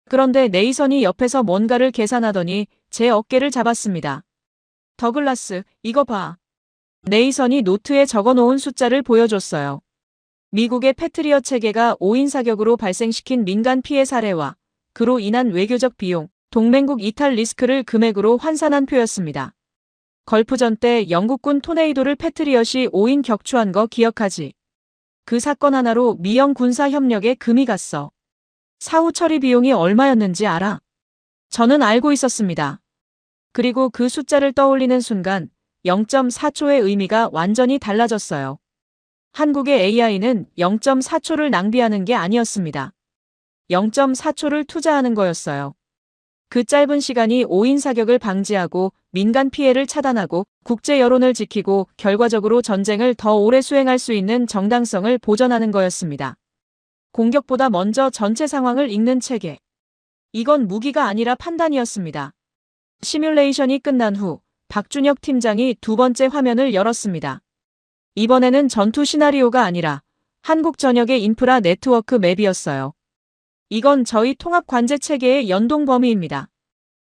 그런데 네이선이 옆에서 뭔가를 계산하더니 제 어깨를 잡았습니다. 더글라스, 이거 봐. 네이선이 노트에 적어놓은 숫자를 보여줬어요. 미국의 패트리엇 체계가 5인 사격으로 발생시킨 민간 피해 사례와 그로 인한 외교적 비용, 동맹국 이탈 리스크를 금액으로 환산한 표였습니다. 걸프전 때 영국군 토네이도를 패트리엇이 5인 격추한 거 기억하지? 그 사건 하나로 미영 군사 협력에 금이 갔어. 사후 처리 비용이 얼마였는지 알아? 저는 알고 있었습니다. 그리고 그 숫자를 떠올리는 순간 0.4초의 의미가 완전히 달라졌어요. 한국의 AI는 0.4초를 낭비하는 게 아니었습니다. 0.4초를 투자하는 거였어요. 그 짧은 시간이 5인 사격을 방지하고 민간 피해를 차단하고 국제 여론을 지키고 결과적으로 전쟁을 더 오래 수행할 수 있는 정당성을 보전하는 거였습니다. 공격보다 먼저 전체 상황을 읽는 체계. 이건 무기가 아니라 판단이었습니다. 시뮬레이션이 끝난 후 박준혁 팀장이 두 번째 화면을 열었습니다. 이번에는 전투 시나리오가 아니라 한국 전역의 인프라 네트워크 맵이었어요. 이건 저희 통합 관제 체계의 연동 범위입니다.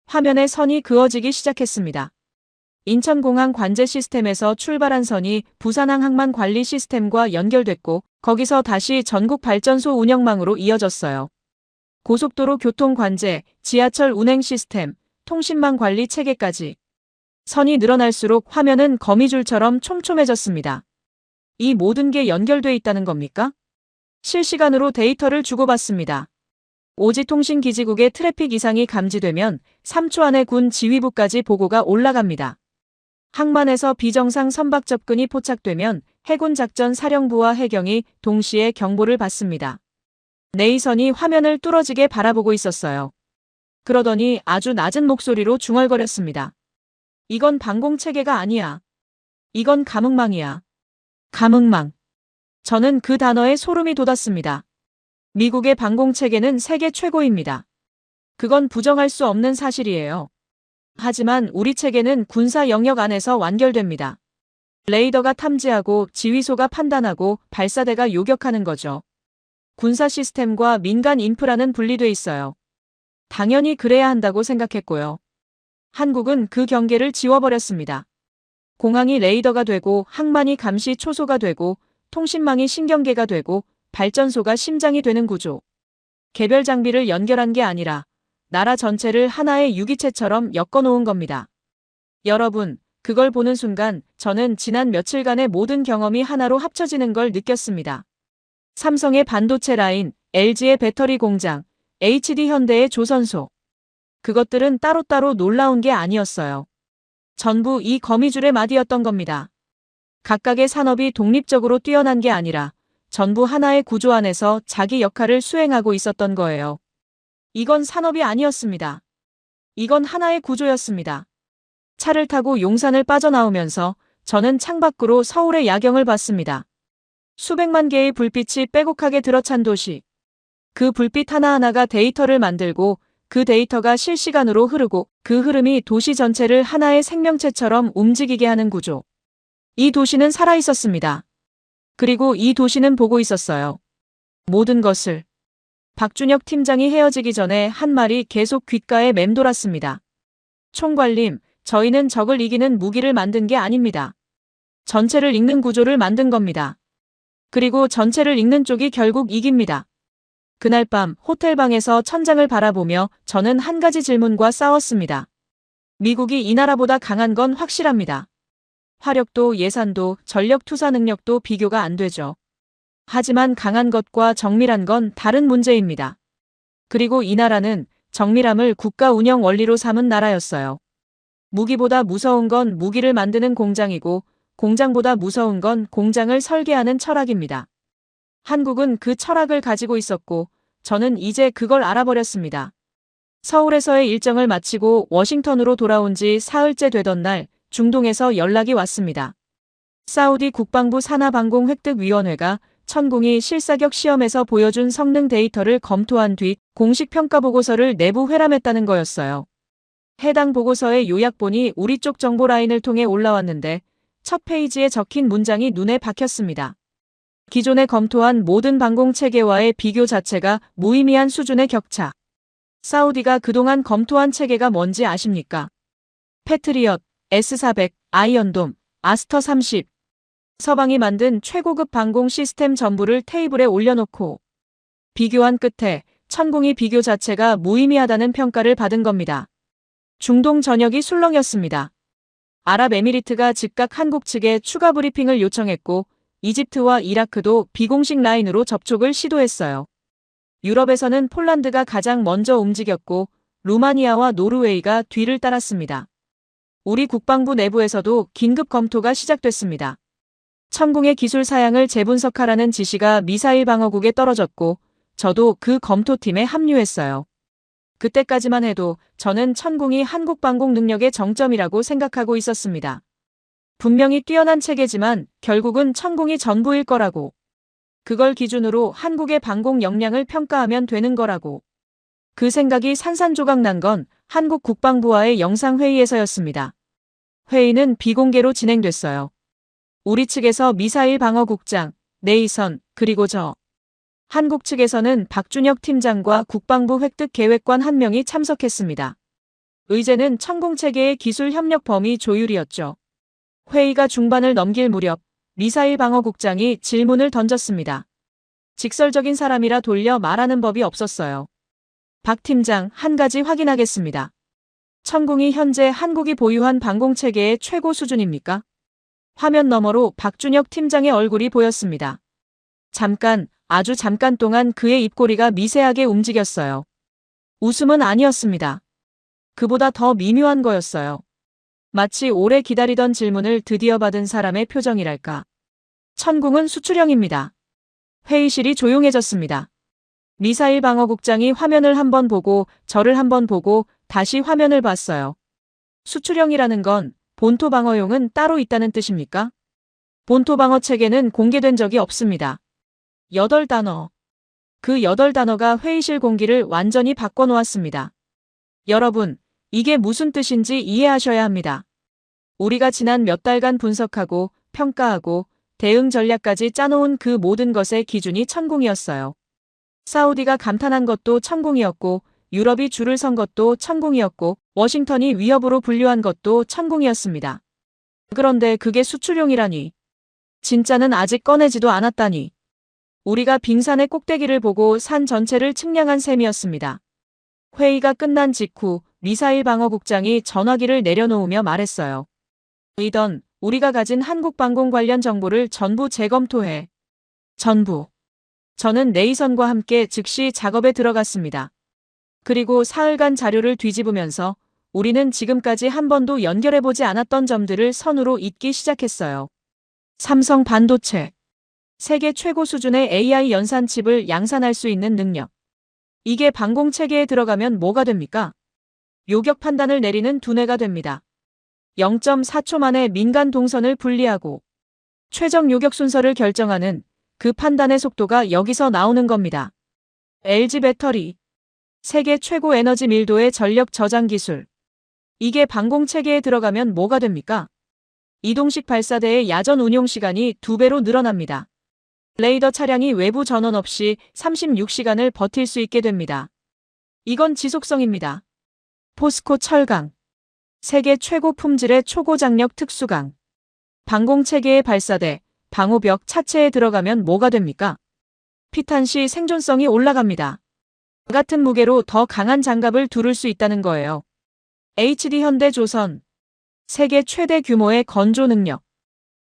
화면에 선이 그어지기 시작했습니다. 인천공항 관제 시스템에서 출발한 선이 부산항 항만 관리 시스템과 연결됐고 거기서 다시 전국 발전소 운영망으로 이어졌어요. 고속도로 교통 관제, 지하철 운행 시스템, 통신망 관리 체계까지. 선이 늘어날수록 화면은 거미줄처럼 촘촘해졌습니다. 이 모든 게 연결돼 있다는 겁니까? 실시간으로 데이터를 주고받습니다. 오지통신기지국의 트래픽 이상이 감지되면 3초 안에 군 지휘부까지 보고가 올라갑니다. 항만에서 비정상 선박 접근이 포착되면 해군작전사령부와 해경이 동시에 경보를 받습니다. 네이선이 화면을 뚫어지게 바라보고 있었어요. 그러더니 아주 낮은 목소리로 중얼거렸습니다. 이건 방공체계가 아니야. 이건 감흥망이야. 감흥망. 저는 그 단어에 소름이 돋았습니다. 미국의 방공체계는 세계 최고입니다. 그건 부정할 수 없는 사실이에요. 하지만 우리 체계는 군사 영역 안에서 완결됩니다. 레이더가 탐지하고 지휘소가 판단하고 발사대가 요격하는 거죠. 군사 시스템과 민간 인프라는 분리돼 있어요. 당연히 그래야 한다고 생각했고요. 한국은 그 경계를 지워버렸습니다. 공항이 레이더가 되고 항만이 감시 초소가 되고 통신망이 신경계가 되고 발전소가 심장이 되는 구조. 개별 장비를 연결한 게 아니라 나라 전체를 하나의 유기체처럼 엮어놓은 겁니다. 여러분, 그걸 보는 순간 저는 지난 며칠간의 모든 경험이 하나로 합쳐지는 걸 느꼈습니다. 삼성의 반도체 라인, LG의 배터리 공장, HD 현대의 조선소. 그것들은 따로따로 놀라운 게 아니었어요. 전부 이 거미줄의 마디였던 겁니다. 각각의 산업이 독립적으로 뛰어난 게 아니라 전부 하나의 구조 안에서 자기 역할을 수행하고 있었던 거예요. 이건 산업이 아니었습니다. 이건 하나의 구조였습니다. 차를 타고 용산을 빠져나오면서 저는 창밖으로 서울의 야경을 봤습니다. 수백만 개의 불빛이 빼곡하게 들어찬 도시. 그 불빛 하나하나가 데이터를 만들고 그 데이터가 실시간으로 흐르고 그 흐름이 도시 전체를 하나의 생명체처럼 움직이게 하는 구조. 이 도시는 살아있었습니다. 그리고 이 도시는 보고 있었어요. 모든 것을. 박준혁 팀장이 헤어지기 전에 한 말이 계속 귓가에 맴돌았습니다. 총괄님, 저희는 적을 이기는 무기를 만든 게 아닙니다. 전체를 읽는 구조를 만든 겁니다. 그리고 전체를 읽는 쪽이 결국 이깁니다. 그날 밤 호텔방에서 천장을 바라보며 저는 한 가지 질문과 싸웠습니다. 미국이 이 나라보다 강한 건 확실합니다. 화력도 예산도 전력 투사 능력도 비교가 안 되죠. 하지만 강한 것과 정밀한 건 다른 문제입니다. 그리고 이 나라는 정밀함을 국가 운영 원리로 삼은 나라였어요. 무기보다 무서운 건 무기를 만드는 공장이고 공장보다 무서운 건 공장을 설계하는 철학입니다. 한국은 그 철학을 가지고 있었고 저는 이제 그걸 알아버렸습니다. 서울에서의 일정을 마치고 워싱턴으로 돌아온 지 사흘째 되던 날 중동에서 연락이 왔습니다. 사우디 국방부 산하방공획득위원회가 천공이 실사격 시험에서 보여준 성능 데이터를 검토한 뒤 공식 평가 보고서를 내부 회람했다는 거였어요. 해당 보고서의 요약본이 우리 쪽 정보 라인을 통해 올라왔는데 첫 페이지에 적힌 문장이 눈에 박혔습니다. 기존에 검토한 모든 방공체계와의 비교 자체가 무의미한 수준의 격차. 사우디가 그동안 검토한 체계가 뭔지 아십니까? 패트리엇, S-400, 아이언돔, 아스터 30. 서방이 만든 최고급 방공 시스템 전부를 테이블에 올려놓고 비교한 끝에 천공이 비교 자체가 무의미하다는 평가를 받은 겁니다. 중동 전역이 술렁였습니다. 아랍에미리트가 즉각 한국 측에 추가 브리핑을 요청했고 이집트와 이라크도 비공식 라인으로 접촉을 시도했어요. 유럽에서는 폴란드가 가장 먼저 움직였고 루마니아와 노르웨이가 뒤를 따랐습니다. 우리 국방부 내부에서도 긴급 검토가 시작됐습니다. 천공의 기술 사양을 재분석하라는 지시가 미사일 방어국에 떨어졌고 저도 그 검토팀에 합류했어요. 그때까지만 해도 저는 천공이 한국 방공 능력의 정점이라고 생각하고 있었습니다. 분명히 뛰어난 체계지만 결국은 천공이 전부일 거라고. 그걸 기준으로 한국의 방공 역량을 평가하면 되는 거라고. 그 생각이 산산조각 난 건 한국 국방부와의 영상회의에서였습니다. 회의는 비공개로 진행됐어요. 우리 측에서 미사일 방어국장, 네이선, 그리고 저. 한국 측에서는 박준혁 팀장과 국방부 획득계획관 1명이 참석했습니다. 의제는 천공체계의 기술 협력 범위 조율이었죠. 회의가 중반을 넘길 무렵 미사일 방어국장이 질문을 던졌습니다. 직설적인 사람이라 돌려 말하는 법이 없었어요. 박 팀장, 한 가지 확인하겠습니다. 천공이 현재 한국이 보유한 방공체계의 최고 수준입니까? 화면 너머로 박준혁 팀장의 얼굴이 보였습니다. 잠깐, 아주 잠깐 동안 그의 입꼬리가 미세하게 움직였어요. 웃음은 아니었습니다. 그보다 더 미묘한 거였어요. 마치 오래 기다리던 질문을 드디어 받은 사람의 표정이랄까. 천공은 수출형입니다. 회의실이 조용해졌습니다. 미사일 방어국장이 화면을 한번 보고 저를 한번 보고 다시 화면을 봤어요. 수출형이라는 건 본토 방어용은 따로 있다는 뜻입니까? 본토 방어 체계는 공개된 적이 없습니다. 8단어. 그 8단어가 회의실 공기를 완전히 바꿔놓았습니다. 여러분, 이게 무슨 뜻인지 이해하셔야 합니다. 우리가 지난 몇 달간 분석하고 평가하고 대응 전략까지 짜놓은 그 모든 것의 기준이 천공이었어요. 사우디가 감탄한 것도 천공이었고, 유럽이 줄을 선 것도 천공이었고, 워싱턴이 위협으로 분류한 것도 천공이었습니다. 그런데 그게 수출용이라니. 진짜는 아직 꺼내지도 않았다니. 우리가 빙산의 꼭대기를 보고 산 전체를 측량한 셈이었습니다. 회의가 끝난 직후 미사일 방어국장이 전화기를 내려놓으며 말했어요. 이던 우리가 가진 한국 방공 관련 정보를 전부 재검토해. 전부. 저는 네이선과 함께 즉시 작업에 들어갔습니다. 그리고 사흘간 자료를 뒤집으면서 우리는 지금까지 한 번도 연결해보지 않았던 점들을 선으로 잇기 시작했어요. 삼성 반도체. 세계 최고 수준의 AI 연산 칩을 양산할 수 있는 능력. 이게 방공 체계에 들어가면 뭐가 됩니까? 요격 판단을 내리는 두뇌가 됩니다. 0.4초 만에 민간 동선을 분리하고 최적 요격 순서를 결정하는 그 판단의 속도가 여기서 나오는 겁니다. LG 배터리. 세계 최고 에너지 밀도의 전력 저장 기술. 이게 방공 체계에 들어가면 뭐가 됩니까? 이동식 발사대의 야전 운용 시간이 2배로 늘어납니다. 레이더 차량이 외부 전원 없이 36시간을 버틸 수 있게 됩니다. 이건 지속성입니다. 포스코 철강. 세계 최고 품질의 초고장력 특수강. 방공체계의 발사대, 방호벽 차체에 들어가면 뭐가 됩니까? 피탄시 생존성이 올라갑니다. 같은 무게로 더 강한 장갑을 두를 수 있다는 거예요. HD 현대조선. 세계 최대 규모의 건조 능력.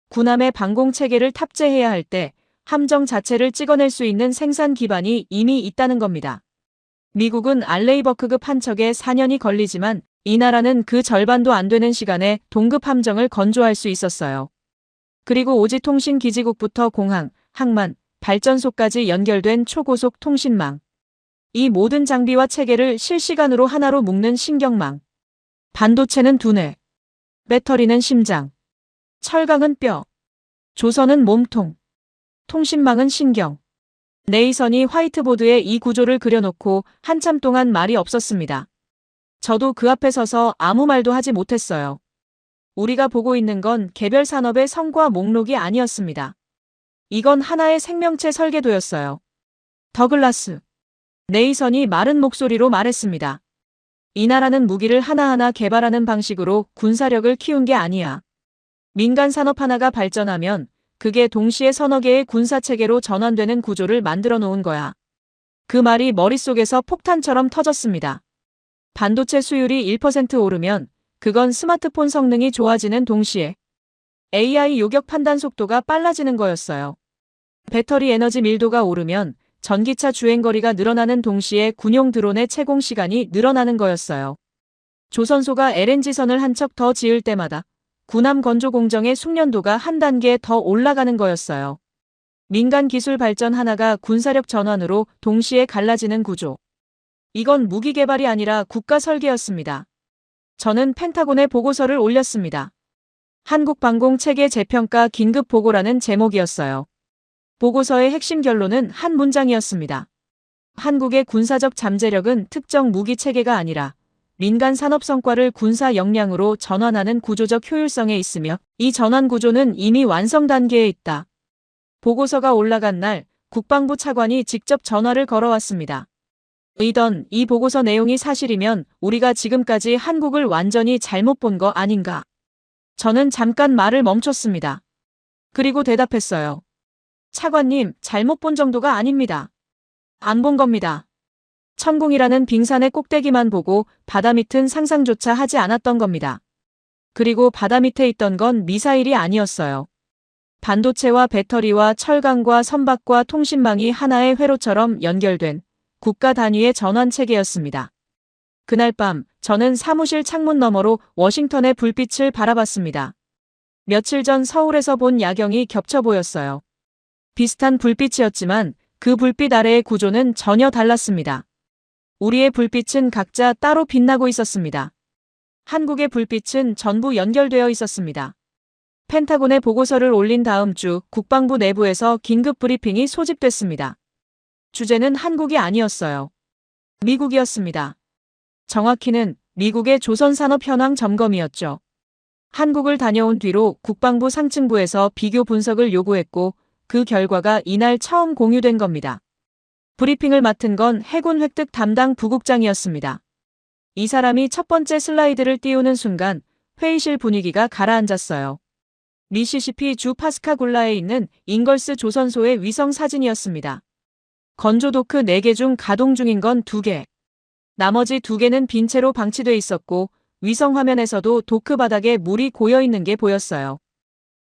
군함의 방공체계를 탑재해야 할 때 함정 자체를 찍어낼 수 있는 생산 기반이 이미 있다는 겁니다. 미국은 알레이버크급 한 척에 4년이 걸리지만 이 나라는 그 절반도 안 되는 시간에 동급 함정을 건조할 수 있었어요. 그리고 오지통신기지국부터 공항, 항만, 발전소까지 연결된 초고속 통신망. 이 모든 장비와 체계를 실시간으로 하나로 묶는 신경망. 반도체는 두뇌, 배터리는 심장, 철강은 뼈, 조선은 몸통, 통신망은 신경. 네이선이 화이트보드에 이 구조를 그려놓고 한참 동안 말이 없었습니다. 저도 그 앞에 서서 아무 말도 하지 못했어요. 우리가 보고 있는 건 개별 산업의 성과 목록이 아니었습니다. 이건 하나의 생명체 설계도였어요. 더글라스. 네이선이 마른 목소리로 말했습니다. 이 나라는 무기를 하나하나 개발하는 방식으로 군사력을 키운 게 아니야. 민간 산업 하나가 발전하면 그게 동시에 서너 개의 군사체계로 전환되는 구조를 만들어 놓은 거야. 그 말이 머릿속에서 폭탄처럼 터졌습니다. 반도체 수율이 1% 오르면 그건 스마트폰 성능이 좋아지는 동시에 AI 요격 판단 속도가 빨라지는 거였어요. 배터리 에너지 밀도가 오르면 전기차 주행거리가 늘어나는 동시에 군용 드론의 채공 시간이 늘어나는 거였어요. 조선소가 LNG선을 한 척 더 지을 때마다 군함 건조 공정의 숙련도가 한 단계 더 올라가는 거였어요. 민간 기술 발전 하나가 군사력 전환으로 동시에 갈라지는 구조. 이건 무기 개발이 아니라 국가 설계였습니다. 저는 펜타곤에 보고서를 올렸습니다. 한국 방공 체계 재평가 긴급 보고라는 제목이었어요. 보고서의 핵심 결론은 한 문장이었습니다. 한국의 군사적 잠재력은 특정 무기 체계가 아니라 민간 산업 성과를 군사 역량으로 전환하는 구조적 효율성에 있으며 이 전환 구조는 이미 완성 단계에 있다. 보고서가 올라간 날 국방부 차관이 직접 전화를 걸어왔습니다. 이던 이 보고서 내용이 사실이면 우리가 지금까지 한국을 완전히 잘못 본 거 아닌가? 저는 잠깐 말을 멈췄습니다. 그리고 대답했어요. 차관님, 잘못 본 정도가 아닙니다. 안 본 겁니다. 천공이라는 빙산의 꼭대기만 보고 바다 밑은 상상조차 하지 않았던 겁니다. 그리고 바다 밑에 있던 건 미사일이 아니었어요. 반도체와 배터리와 철강과 선박과 통신망이 하나의 회로처럼 연결된 국가 단위의 전환 체계였습니다. 그날 밤 저는 사무실 창문 너머로 워싱턴의 불빛을 바라봤습니다. 며칠 전 서울에서 본 야경이 겹쳐 보였어요. 비슷한 불빛이었지만 그 불빛 아래의 구조는 전혀 달랐습니다. 우리의 불빛은 각자 따로 빛나고 있었습니다. 한국의 불빛은 전부 연결되어 있었습니다. 펜타곤에 보고서를 올린 다음 주 국방부 내부에서 긴급 브리핑이 소집됐습니다. 주제는 한국이 아니었어요. 미국이었습니다. 정확히는 미국의 조선산업 현황 점검이었죠. 한국을 다녀온 뒤로 국방부 상층부에서 비교 분석을 요구했고 그 결과가 이날 처음 공유된 겁니다. 브리핑을 맡은 건 해군 획득 담당 부국장이었습니다. 이 사람이 첫 번째 슬라이드를 띄우는 순간 회의실 분위기가 가라앉았어요. 미시시피 주 파스카굴라에 있는 잉걸스 조선소의 위성 사진이었습니다. 건조 도크 4개 중 가동 중인 건 2개. 나머지 2개는 빈 채로 방치돼 있었고 위성 화면에서도 도크 바닥에 물이 고여 있는 게 보였어요.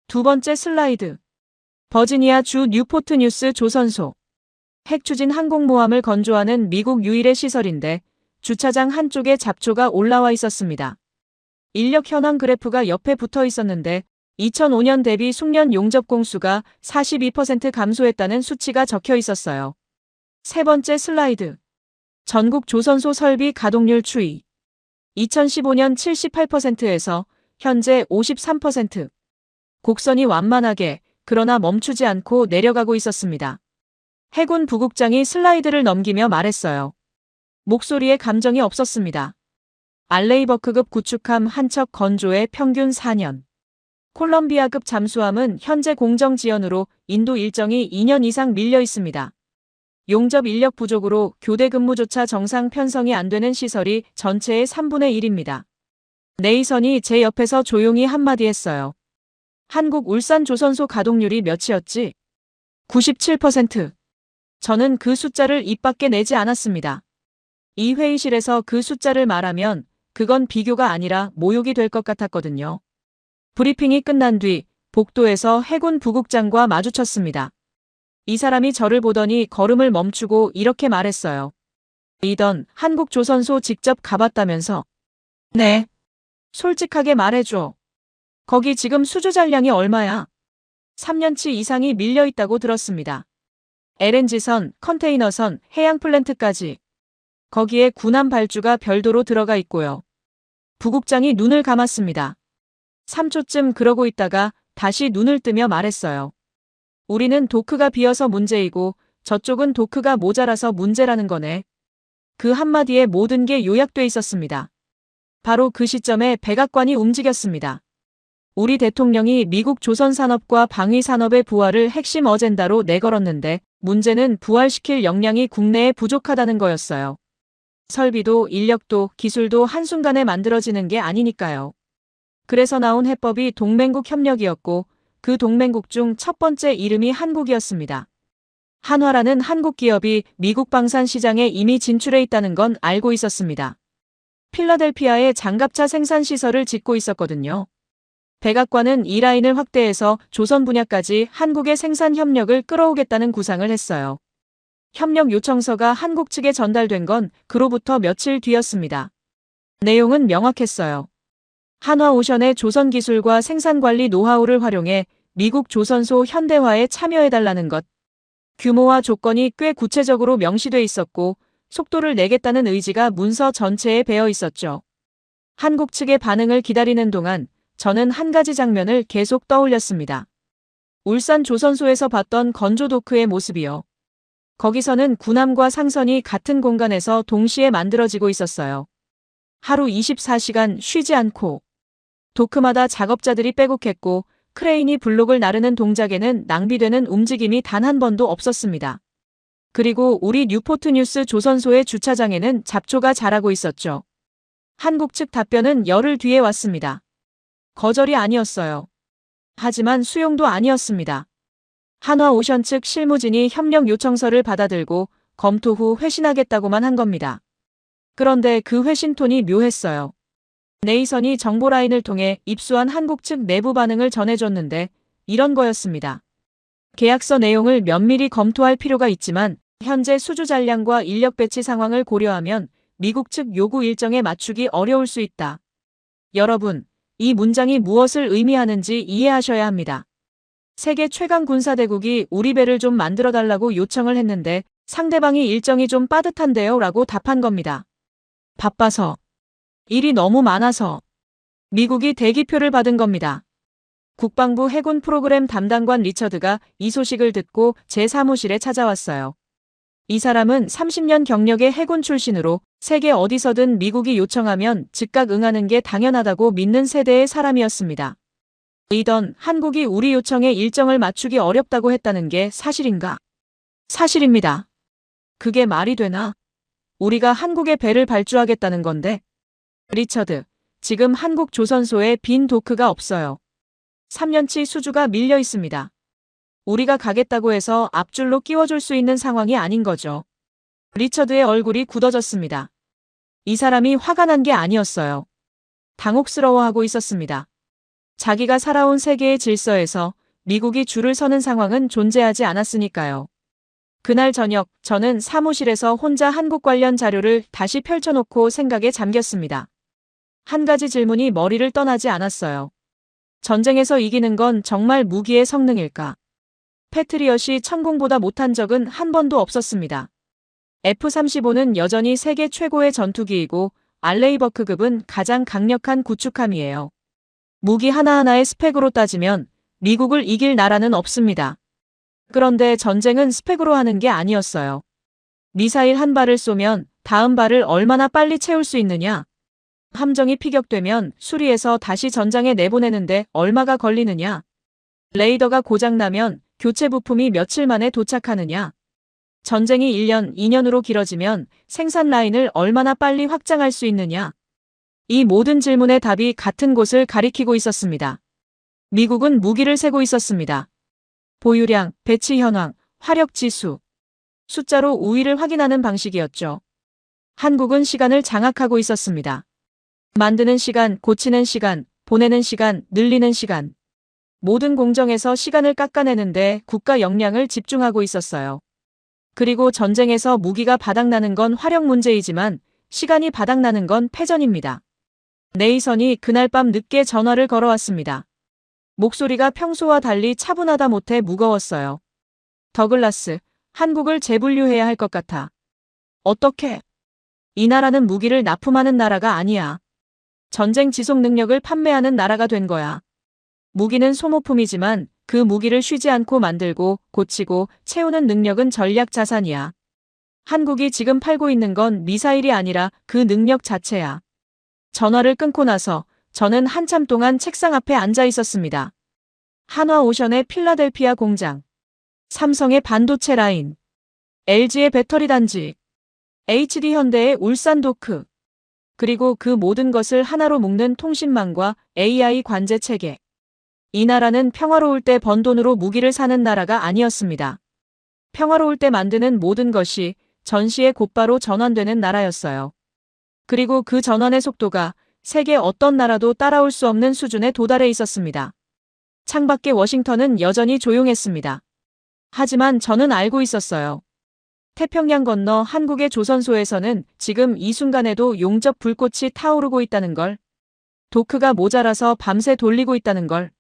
두 번째 슬라이드. 버지니아 주 뉴포트 뉴스 조선소. 핵추진 항공모함을 건조하는 미국 유일의 시설인데 주차장 한쪽에 잡초가 올라와 있었습니다. 인력 현황 그래프가 옆에 붙어 있었는데 2005년 대비 숙련 용접 공수가 42% 감소했다는 수치가 적혀 있었어요. 세 번째 슬라이드. 전국 조선소 설비 가동률 추이. 2015년 78%에서 현재 53%. 곡선이 완만하게 그러나 멈추지 않고 내려가고 있었습니다. 해군 부국장이 슬라이드를 넘기며 말했어요. 목소리에 감정이 없었습니다. 알레이버크급 구축함 한 척 건조에 평균 4년. 콜럼비아급 잠수함은 현재 공정 지연으로 인도 일정이 2년 이상 밀려 있습니다. 용접 인력 부족으로 교대 근무조차 정상 편성이 안 되는 시설이 전체의 3분의 1입니다. 네이선이 제 옆에서 조용히 한마디 했어요. 한국 울산 조선소 가동률이 몇이었지? 97%. 저는 그 숫자를 입 밖에 내지 않았습니다. 이 회의실에서 그 숫자를 말하면 그건 비교가 아니라 모욕이 될 것 같았거든요. 브리핑이 끝난 뒤 복도에서 해군 부국장과 마주쳤습니다. 이 사람이 저를 보더니 걸음을 멈추고 이렇게 말했어요. 이던 한국 조선소 직접 가봤다면서? 네. 솔직하게 말해줘. 거기 지금 수주 잔량이 얼마야? 3년치 이상이 밀려 있다고 들었습니다. LNG선, 컨테이너선, 해양 플랜트까지. 거기에 군함 발주가 별도로 들어가 있고요. 부국장이 눈을 감았습니다. 3초쯤 그러고 있다가 다시 눈을 뜨며 말했어요. 우리는 도크가 비어서 문제이고 저쪽은 도크가 모자라서 문제라는 거네. 그 한마디에 모든 게 요약돼 있었습니다. 바로 그 시점에 백악관이 움직였습니다. 우리 대통령이 미국 조선산업과 방위산업의 부활을 핵심 어젠다로 내걸었는데 문제는 부활시킬 역량이 국내에 부족하다는 거였어요. 설비도 인력도 기술도 한순간에 만들어지는 게 아니니까요. 그래서 나온 해법이 동맹국 협력이었고 그 동맹국 중 첫 번째 이름이 한국이었습니다. 한화라는 한국 기업이 미국 방산 시장에 이미 진출해 있다는 건 알고 있었습니다. 필라델피아에 장갑차 생산 시설을 짓고 있었거든요. 백악관은 이 라인을 확대해서 조선 분야까지 한국의 생산 협력을 끌어오겠다는 구상을 했어요. 협력 요청서가 한국 측에 전달된 건 그로부터 며칠 뒤였습니다. 내용은 명확했어요. 한화오션의 조선 기술과 생산 관리 노하우를 활용해 미국 조선소 현대화에 참여해달라는 것. 규모와 조건이 꽤 구체적으로 명시돼 있었고 속도를 내겠다는 의지가 문서 전체에 배어 있었죠. 한국 측의 반응을 기다리는 동안 저는 한 가지 장면을 계속 떠올렸습니다. 울산 조선소에서 봤던 건조 도크의 모습이요. 거기서는 군함과 상선이 같은 공간에서 동시에 만들어지고 있었어요. 하루 24시간 쉬지 않고. 도크마다 작업자들이 빼곡했고 크레인이 블록을 나르는 동작에는 낭비되는 움직임이 단 한 번도 없었습니다. 그리고 우리 뉴포트 뉴스 조선소의 주차장에는 잡초가 자라고 있었죠. 한국 측 답변은 열흘 뒤에 왔습니다. 거절이 아니었어요. 하지만 수용도 아니었습니다. 한화오션 측 실무진이 협력 요청서를 받아들고 검토 후 회신하겠다고만 한 겁니다. 그런데 그 회신 톤이 묘했어요. 네이선이 정보 라인을 통해 입수한 한국 측 내부 반응을 전해줬는데 이런 거였습니다. 계약서 내용을 면밀히 검토할 필요가 있지만 현재 수주 잔량과 인력 배치 상황을 고려하면 미국 측 요구 일정에 맞추기 어려울 수 있다. 여러분, 이 문장이 무엇을 의미하는지 이해하셔야 합니다. 세계 최강 군사대국이 우리 배를 좀 만들어달라고 요청을 했는데 상대방이 일정이 좀 빠듯한데요 라고 답한 겁니다. 바빠서. 일이 너무 많아서. 미국이 대기표를 받은 겁니다. 국방부 해군 프로그램 담당관 리처드가 이 소식을 듣고 제 사무실에 찾아왔어요. 이 사람은 30년 경력의 해군 출신으로 세계 어디서든 미국이 요청하면 즉각 응하는 게 당연하다고 믿는 세대의 사람이었습니다. 이던 한국이 우리 요청에 일정을 맞추기 어렵다고 했다는 게 사실인가? 사실입니다. 그게 말이 되나? 우리가 한국의 배를 발주하겠다는 건데. 리처드, 지금 한국 조선소에 빈 도크가 없어요. 3년치 수주가 밀려 있습니다. 우리가 가겠다고 해서 앞줄로 끼워줄 수 있는 상황이 아닌 거죠. 리처드의 얼굴이 굳어졌습니다. 이 사람이 화가 난 게 아니었어요. 당혹스러워하고 있었습니다. 자기가 살아온 세계의 질서에서 미국이 줄을 서는 상황은 존재하지 않았으니까요. 그날 저녁 저는 사무실에서 혼자 한국 관련 자료를 다시 펼쳐놓고 생각에 잠겼습니다. 한 가지 질문이 머리를 떠나지 않았어요. 전쟁에서 이기는 건 정말 무기의 성능일까? 패트리엇이 천공보다 못한 적은 한 번도 없었습니다. F-35는 여전히 세계 최고의 전투기이고 알레이버크급은 가장 강력한 구축함이에요. 무기 하나하나의 스펙으로 따지면 미국을 이길 나라는 없습니다. 그런데 전쟁은 스펙으로 하는 게 아니었어요. 미사일 한 발을 쏘면 다음 발을 얼마나 빨리 채울 수 있느냐? 함정이 피격되면 수리해서 다시 전장에 내보내는데 얼마가 걸리느냐? 레이더가 고장나면 교체 부품이 며칠 만에 도착하느냐? 전쟁이 1년, 2년으로 길어지면 생산 라인을 얼마나 빨리 확장할 수 있느냐? 이 모든 질문의 답이 같은 곳을 가리키고 있었습니다. 미국은 무기를 세고 있었습니다. 보유량, 배치 현황, 화력 지수. 숫자로 우위를 확인하는 방식이었죠. 한국은 시간을 장악하고 있었습니다. 만드는 시간, 고치는 시간, 보내는 시간, 늘리는 시간. 모든 공정에서 시간을 깎아내는데 국가 역량을 집중하고 있었어요. 그리고 전쟁에서 무기가 바닥나는 건 화력 문제이지만 시간이 바닥나는 건 패전입니다. 네이선이 그날 밤 늦게 전화를 걸어왔습니다. 목소리가 평소와 달리 차분하다 못해 무거웠어요. 더글라스, 한국을 재분류해야 할 것 같아. 어떻게? 이 나라는 무기를 납품하는 나라가 아니야. 전쟁 지속 능력을 판매하는 나라가 된 거야. 무기는 소모품이지만 그 무기를 쉬지 않고 만들고 고치고 채우는 능력은 전략 자산이야. 한국이 지금 팔고 있는 건 미사일이 아니라 그 능력 자체야. 전화를 끊고 나서 저는 한참 동안 책상 앞에 앉아 있었습니다. 한화오션의 필라델피아 공장, 삼성의 반도체 라인, LG의 배터리 단지, HD현대의 울산 도크, 그리고 그 모든 것을 하나로 묶는 통신망과 AI 관제 체계. 이 나라는 평화로울 때 번 돈으로 무기를 사는 나라가 아니었습니다. 평화로울 때 만드는 모든 것이 전시에 곧바로 전환되는 나라였어요. 그리고 그 전환의 속도가 세계 어떤 나라도 따라올 수 없는 수준에 도달해 있었습니다. 창밖의 워싱턴은 여전히 조용했습니다. 하지만 저는 알고 있었어요. 태평양 건너 한국의 조선소에서는 지금 이 순간에도 용접 불꽃이 타오르고 있다는 걸. 도크가 모자라서 밤새 돌리고 있다는 걸.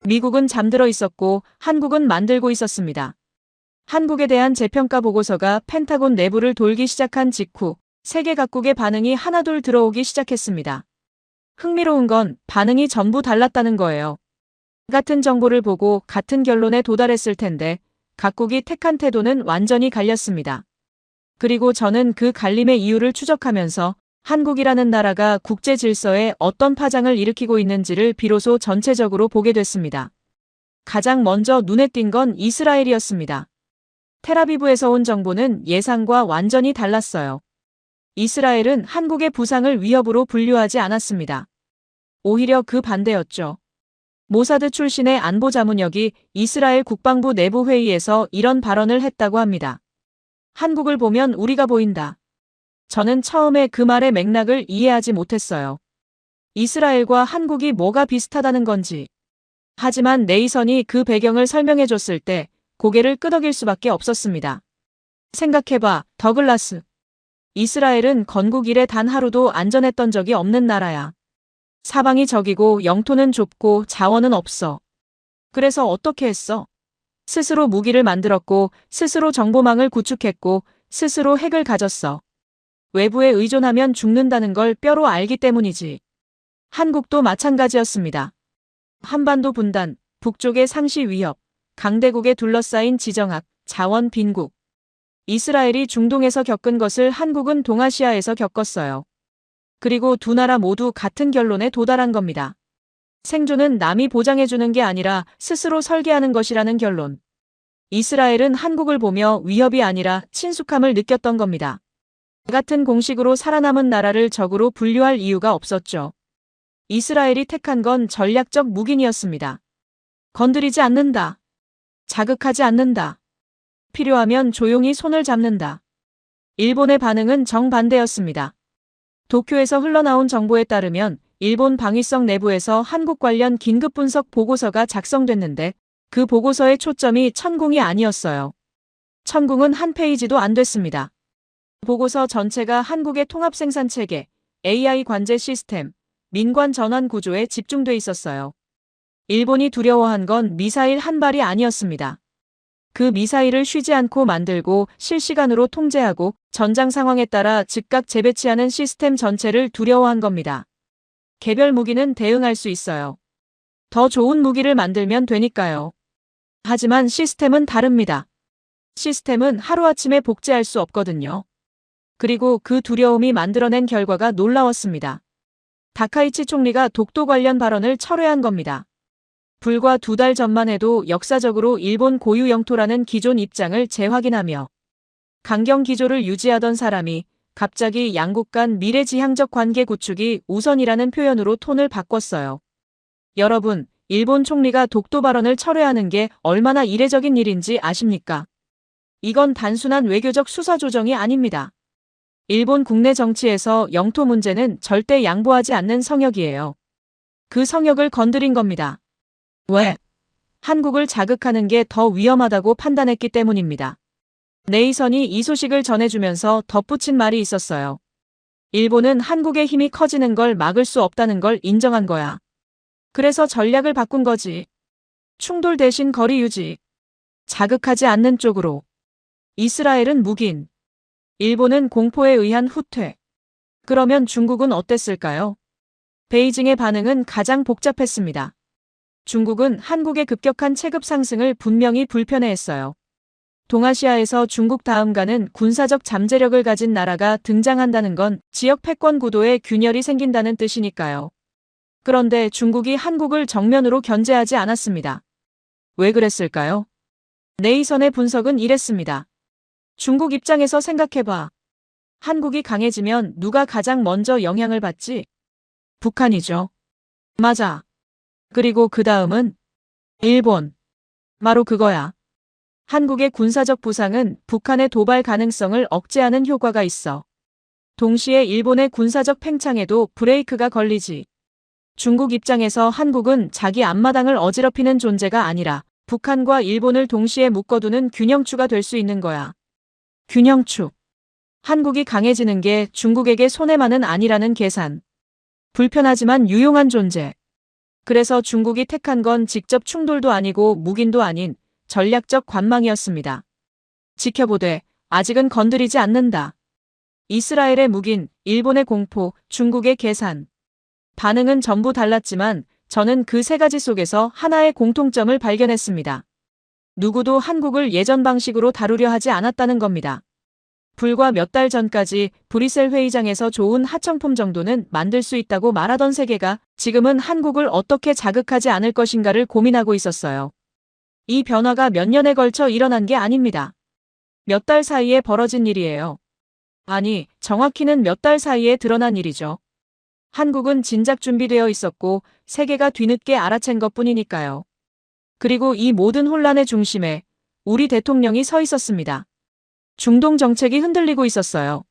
미국은 잠들어 있었고 한국은 만들고 있었습니다. 한국에 대한 재평가 보고서가 펜타곤 내부를 돌기 시작한 직후 세계 각국의 반응이 하나둘 들어오기 시작했습니다. 흥미로운 건 반응이 전부 달랐다는 거예요. 같은 정보를 보고 같은 결론에 도달했을 텐데 각국이 택한 태도는 완전히 갈렸습니다. 그리고 저는 그 갈림의 이유를 추적하면서 한국이라는 나라가 국제 질서에 어떤 파장을 일으키고 있는지를 비로소 전체적으로 보게 됐습니다. 가장 먼저 눈에 띈 건 이스라엘이었습니다. 텔아비브에서 온 정보는 예상과 완전히 달랐어요. 이스라엘은 한국의 부상을 위협으로 분류하지 않았습니다. 오히려 그 반대였죠. 모사드 출신의 안보자문역이 이스라엘 국방부 내부 회의에서 이런 발언을 했다고 합니다. 한국을 보면 우리가 보인다. 저는 처음에 그 말의 맥락을 이해하지 못했어요. 이스라엘과 한국이 뭐가 비슷하다는 건지. 하지만 네이선이 그 배경을 설명해 줬을 때 고개를 끄덕일 수밖에 없었습니다. 생각해봐, 더글라스. 이스라엘은 건국 이래 단 하루도 안전했던 적이 없는 나라야. 사방이 적이고 영토는 좁고 자원은 없어. 그래서 어떻게 했어? 스스로 무기를 만들었고 스스로 정보망을 구축했고 스스로 핵을 가졌어. 외부에 의존하면 죽는다는 걸 뼈로 알기 때문이지. 한국도 마찬가지였습니다. 한반도 분단, 북쪽의 상시 위협, 강대국에 둘러싸인 지정학, 자원 빈국. 이스라엘이 중동에서 겪은 것을 한국은 동아시아에서 겪었어요. 그리고 두 나라 모두 같은 결론에 도달한 겁니다. 생존은 남이 보장해주는 게 아니라 스스로 설계하는 것이라는 결론. 이스라엘은 한국을 보며 위협이 아니라 친숙함을 느꼈던 겁니다. 같은 공식으로 살아남은 나라를 적으로 분류할 이유가 없었죠. 이스라엘이 택한 건 전략적 묵인이었습니다. 건드리지 않는다. 자극하지 않는다. 필요하면 조용히 손을 잡는다. 일본의 반응은 정반대였습니다. 도쿄에서 흘러나온 정보에 따르면 일본 방위성 내부에서 한국 관련 긴급 분석 보고서가 작성됐는데 그 보고서의 초점이 천궁이 아니었어요. 천궁은 한 페이지도 안 됐습니다. 보고서 전체가 한국의 통합 생산 체계, AI 관제 시스템, 민관 전환 구조에 집중돼 있었어요. 일본이 두려워한 건 미사일 한 발이 아니었습니다. 그 미사일을 쉬지 않고 만들고 실시간으로 통제하고 전장 상황에 따라 즉각 재배치하는 시스템 전체를 두려워한 겁니다. 개별 무기는 대응할 수 있어요. 더 좋은 무기를 만들면 되니까요. 하지만 시스템은 다릅니다. 시스템은 하루아침에 복제할 수 없거든요. 그리고 그 두려움이 만들어낸 결과가 놀라웠습니다. 다카이치 총리가 독도 관련 발언을 철회한 겁니다. 불과 2달 전만 해도 역사적으로 일본 고유 영토라는 기존 입장을 재확인하며 강경 기조를 유지하던 사람이 갑자기 양국 간 미래지향적 관계 구축이 우선이라는 표현으로 톤을 바꿨어요. 여러분, 일본 총리가 독도 발언을 철회하는 게 얼마나 이례적인 일인지 아십니까? 이건 단순한 외교적 수사 조정이 아닙니다. 일본 국내 정치에서 영토 문제는 절대 양보하지 않는 성역이에요. 그 성역을 건드린 겁니다. 왜? 한국을 자극하는 게 더 위험하다고 판단했기 때문입니다. 네이선이 이 소식을 전해주면서 덧붙인 말이 있었어요. 일본은 한국의 힘이 커지는 걸 막을 수 없다는 걸 인정한 거야. 그래서 전략을 바꾼 거지. 충돌 대신 거리 유지. 자극하지 않는 쪽으로. 이스라엘은 묵인. 일본은 공포에 의한 후퇴. 그러면 중국은 어땠을까요? 베이징의 반응은 가장 복잡했습니다. 중국은 한국의 급격한 체급 상승을 분명히 불편해했어요. 동아시아에서 중국 다음 가는 군사적 잠재력을 가진 나라가 등장한다는 건 지역 패권 구도에 균열이 생긴다는 뜻이니까요. 그런데 중국이 한국을 정면으로 견제하지 않았습니다. 왜 그랬을까요? 네이선의 분석은 이랬습니다. 중국 입장에서 생각해봐. 한국이 강해지면 누가 가장 먼저 영향을 받지? 북한이죠. 맞아. 그리고 그 다음은 일본. 바로 그거야. 한국의 군사적 부상은 북한의 도발 가능성을 억제하는 효과가 있어. 동시에 일본의 군사적 팽창에도 브레이크가 걸리지. 중국 입장에서 한국은 자기 앞마당을 어지럽히는 존재가 아니라 북한과 일본을 동시에 묶어두는 균형추가 될 수 있는 거야. 균형추. 한국이 강해지는 게 중국에게 손해만은 아니라는 계산. 불편하지만 유용한 존재. 그래서 중국이 택한 건 직접 충돌도 아니고 묵인도 아닌 전략적 관망이었습니다. 지켜보되 아직은 건드리지 않는다. 이스라엘의 묵인, 일본의 공포, 중국의 계산. 반응은 전부 달랐지만 저는 그 세 가지 속에서 하나의 공통점을 발견했습니다. 누구도 한국을 예전 방식으로 다루려 하지 않았다는 겁니다. 불과 몇 달 전까지 브뤼셀 회의장에서 좋은 하청품 정도는 만들 수 있다고 말하던 세계가 지금은 한국을 어떻게 자극하지 않을 것인가를 고민하고 있었어요. 이 변화가 몇 년에 걸쳐 일어난 게 아닙니다. 몇 달 사이에 벌어진 일이에요. 아니, 정확히는 몇 달 사이에 드러난 일이죠. 한국은 진작 준비되어 있었고 세계가 뒤늦게 알아챈 것뿐이니까요. 그리고 이 모든 혼란의 중심에 우리 대통령이 서 있었습니다. 중동 정책이 흔들리고 있었어요.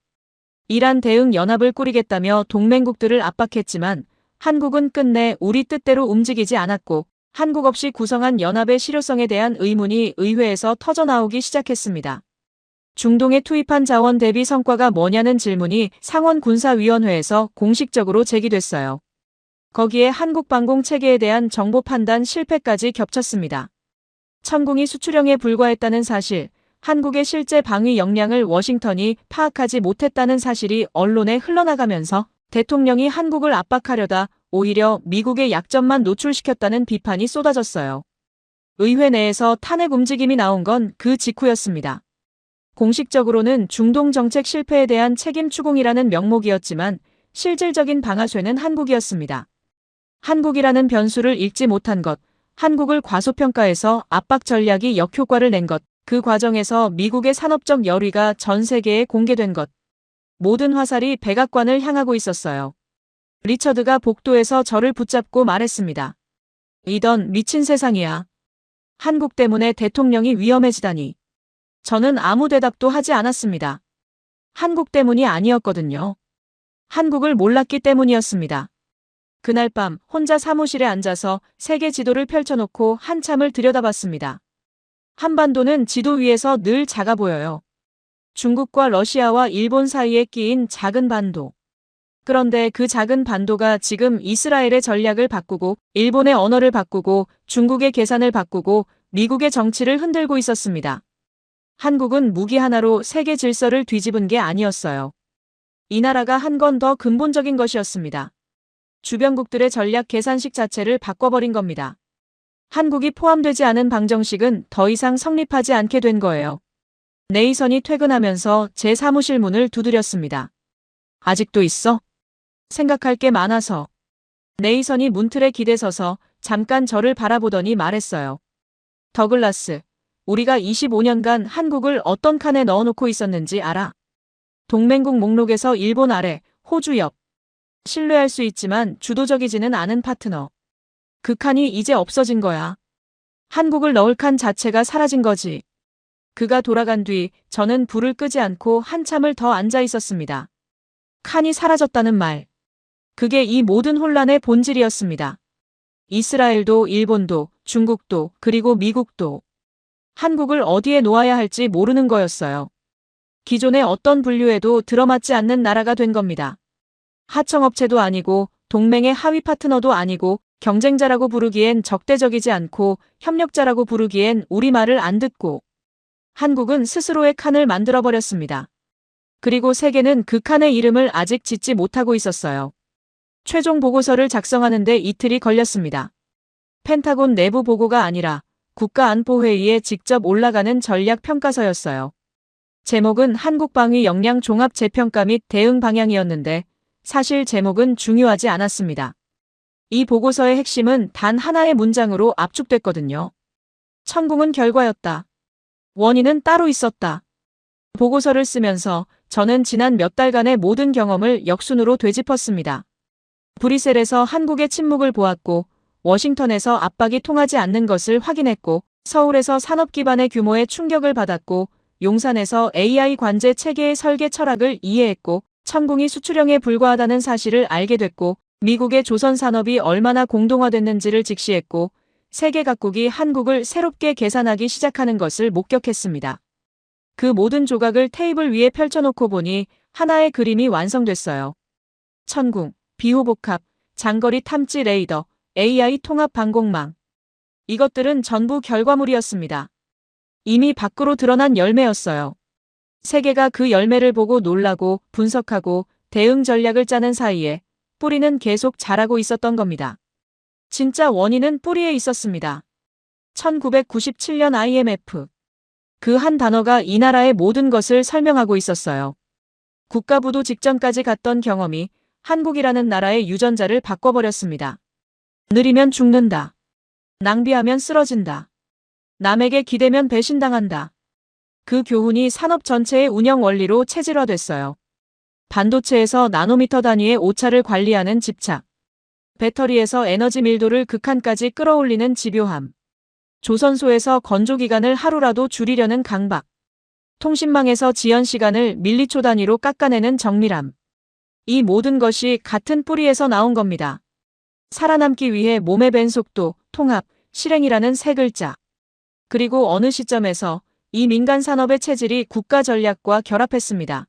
이란 대응 연합을 꾸리겠다며 동맹국들을 압박했지만 한국은 끝내 우리 뜻대로 움직이지 않았고 한국 없이 구성한 연합의 실효성에 대한 의문이 의회에서 터져나오기 시작했습니다. 중동에 투입한 자원 대비 성과가 뭐냐는 질문이 상원군사위원회에서 공식적으로 제기됐어요. 거기에 한국 방공 체계에 대한 정보 판단 실패까지 겹쳤습니다. 천궁이 수출형에 불과했다는 사실, 한국의 실제 방위 역량을 워싱턴이 파악하지 못했다는 사실이 언론에 흘러나가면서 대통령이 한국을 압박하려다 오히려 미국의 약점만 노출시켰다는 비판이 쏟아졌어요. 의회 내에서 탄핵 움직임이 나온 건 그 직후였습니다. 공식적으로는 중동 정책 실패에 대한 책임 추궁이라는 명목이었지만 실질적인 방아쇠는 한국이었습니다. 한국이라는 변수를 읽지 못한 것, 한국을 과소평가해서 압박 전략이 역효과를 낸 것, 그 과정에서 미국의 산업적 열의가 전 세계에 공개된 것. 모든 화살이 백악관을 향하고 있었어요. 리처드가 복도에서 저를 붙잡고 말했습니다. 이던 미친 세상이야. 한국 때문에 대통령이 위험해지다니. 저는 아무 대답도 하지 않았습니다. 한국 때문이 아니었거든요. 한국을 몰랐기 때문이었습니다. 그날 밤 혼자 사무실에 앉아서 세계 지도를 펼쳐놓고 한참을 들여다봤습니다. 한반도는 지도 위에서 늘 작아 보여요. 중국과 러시아와 일본 사이에 끼인 작은 반도. 그런데 그 작은 반도가 지금 이스라엘의 전략을 바꾸고 일본의 언어를 바꾸고 중국의 계산을 바꾸고 미국의 정치를 흔들고 있었습니다. 한국은 무기 하나로 세계 질서를 뒤집은 게 아니었어요. 이 나라가 한 건 더 근본적인 것이었습니다. 주변국들의 전략 계산식 자체를 바꿔버린 겁니다. 한국이 포함되지 않은 방정식은 더 이상 성립하지 않게 된 거예요. 네이선이 퇴근하면서 제 사무실 문을 두드렸습니다. 아직도 있어? 생각할 게 많아서. 네이선이 문틀에 기대서서 잠깐 저를 바라보더니 말했어요. 더글라스, 우리가 25년간 한국을 어떤 칸에 넣어놓고 있었는지 알아? 동맹국 목록에서 일본 아래, 호주 옆. 신뢰할 수 있지만 주도적이지는 않은 파트너. 그 칸이 이제 없어진 거야. 한국을 넣을 칸 자체가 사라진 거지. 그가 돌아간 뒤 저는 불을 끄지 않고 한참을 더 앉아 있었습니다. 칸이 사라졌다는 말. 그게 이 모든 혼란의 본질이었습니다. 이스라엘도 일본도 중국도 그리고 미국도 한국을 어디에 놓아야 할지 모르는 거였어요. 기존의 어떤 분류에도 들어맞지 않는 나라가 된 겁니다. 하청업체도 아니고 동맹의 하위 파트너도 아니고 경쟁자라고 부르기엔 적대적이지 않고 협력자라고 부르기엔 우리 말을 안 듣고 한국은 스스로의 칸을 만들어버렸습니다. 그리고 세계는 그 칸의 이름을 아직 짓지 못하고 있었어요. 최종 보고서를 작성하는데 이틀이 걸렸습니다. 펜타곤 내부 보고가 아니라 국가안보회의에 직접 올라가는 전략평가서였어요. 제목은 한국방위 역량 종합 재평가 및 대응 방향이었는데 사실 제목은 중요하지 않았습니다. 이 보고서의 핵심은 단 하나의 문장으로 압축됐거든요. 천궁은 결과였다. 원인은 따로 있었다. 보고서를 쓰면서 저는 지난 몇 달간의 모든 경험을 역순으로 되짚었습니다. 브뤼셀에서 한국의 침묵을 보았고 워싱턴에서 압박이 통하지 않는 것을 확인했고 서울에서 산업 기반의 규모의 충격을 받았고 용산에서 AI 관제 체계의 설계 철학을 이해했고 천궁이 수출형에 불과하다는 사실을 알게 됐고 미국의 조선 산업이 얼마나 공동화됐는지를 직시했고 세계 각국이 한국을 새롭게 계산하기 시작하는 것을 목격했습니다. 그 모든 조각을 테이블 위에 펼쳐놓고 보니 하나의 그림이 완성됐어요. 천궁, 비호복합, 장거리 탐지 레이더, AI 통합 방공망. 이것들은 전부 결과물이었습니다. 이미 밖으로 드러난 열매였어요. 세계가 그 열매를 보고 놀라고 분석하고 대응 전략을 짜는 사이에 뿌리는 계속 자라고 있었던 겁니다. 진짜 원인은 뿌리에 있었습니다. 1997년 IMF. 그 한 단어가 이 나라의 모든 것을 설명하고 있었어요. 국가부도 직전까지 갔던 경험이 한국이라는 나라의 유전자를 바꿔버렸습니다. 느리면 죽는다. 낭비하면 쓰러진다. 남에게 기대면 배신당한다. 그 교훈이 산업 전체의 운영 원리로 체질화됐어요. 반도체에서 나노미터 단위의 오차를 관리하는 집착. 배터리에서 에너지 밀도를 극한까지 끌어올리는 집요함. 조선소에서 건조기간을 하루라도 줄이려는 강박. 통신망에서 지연 시간을 밀리초 단위로 깎아내는 정밀함. 이 모든 것이 같은 뿌리에서 나온 겁니다. 살아남기 위해 몸에 밴 속도, 통합, 실행이라는 세 글자. 그리고 어느 시점에서 이 민간 산업의 체질이 국가 전략과 결합했습니다.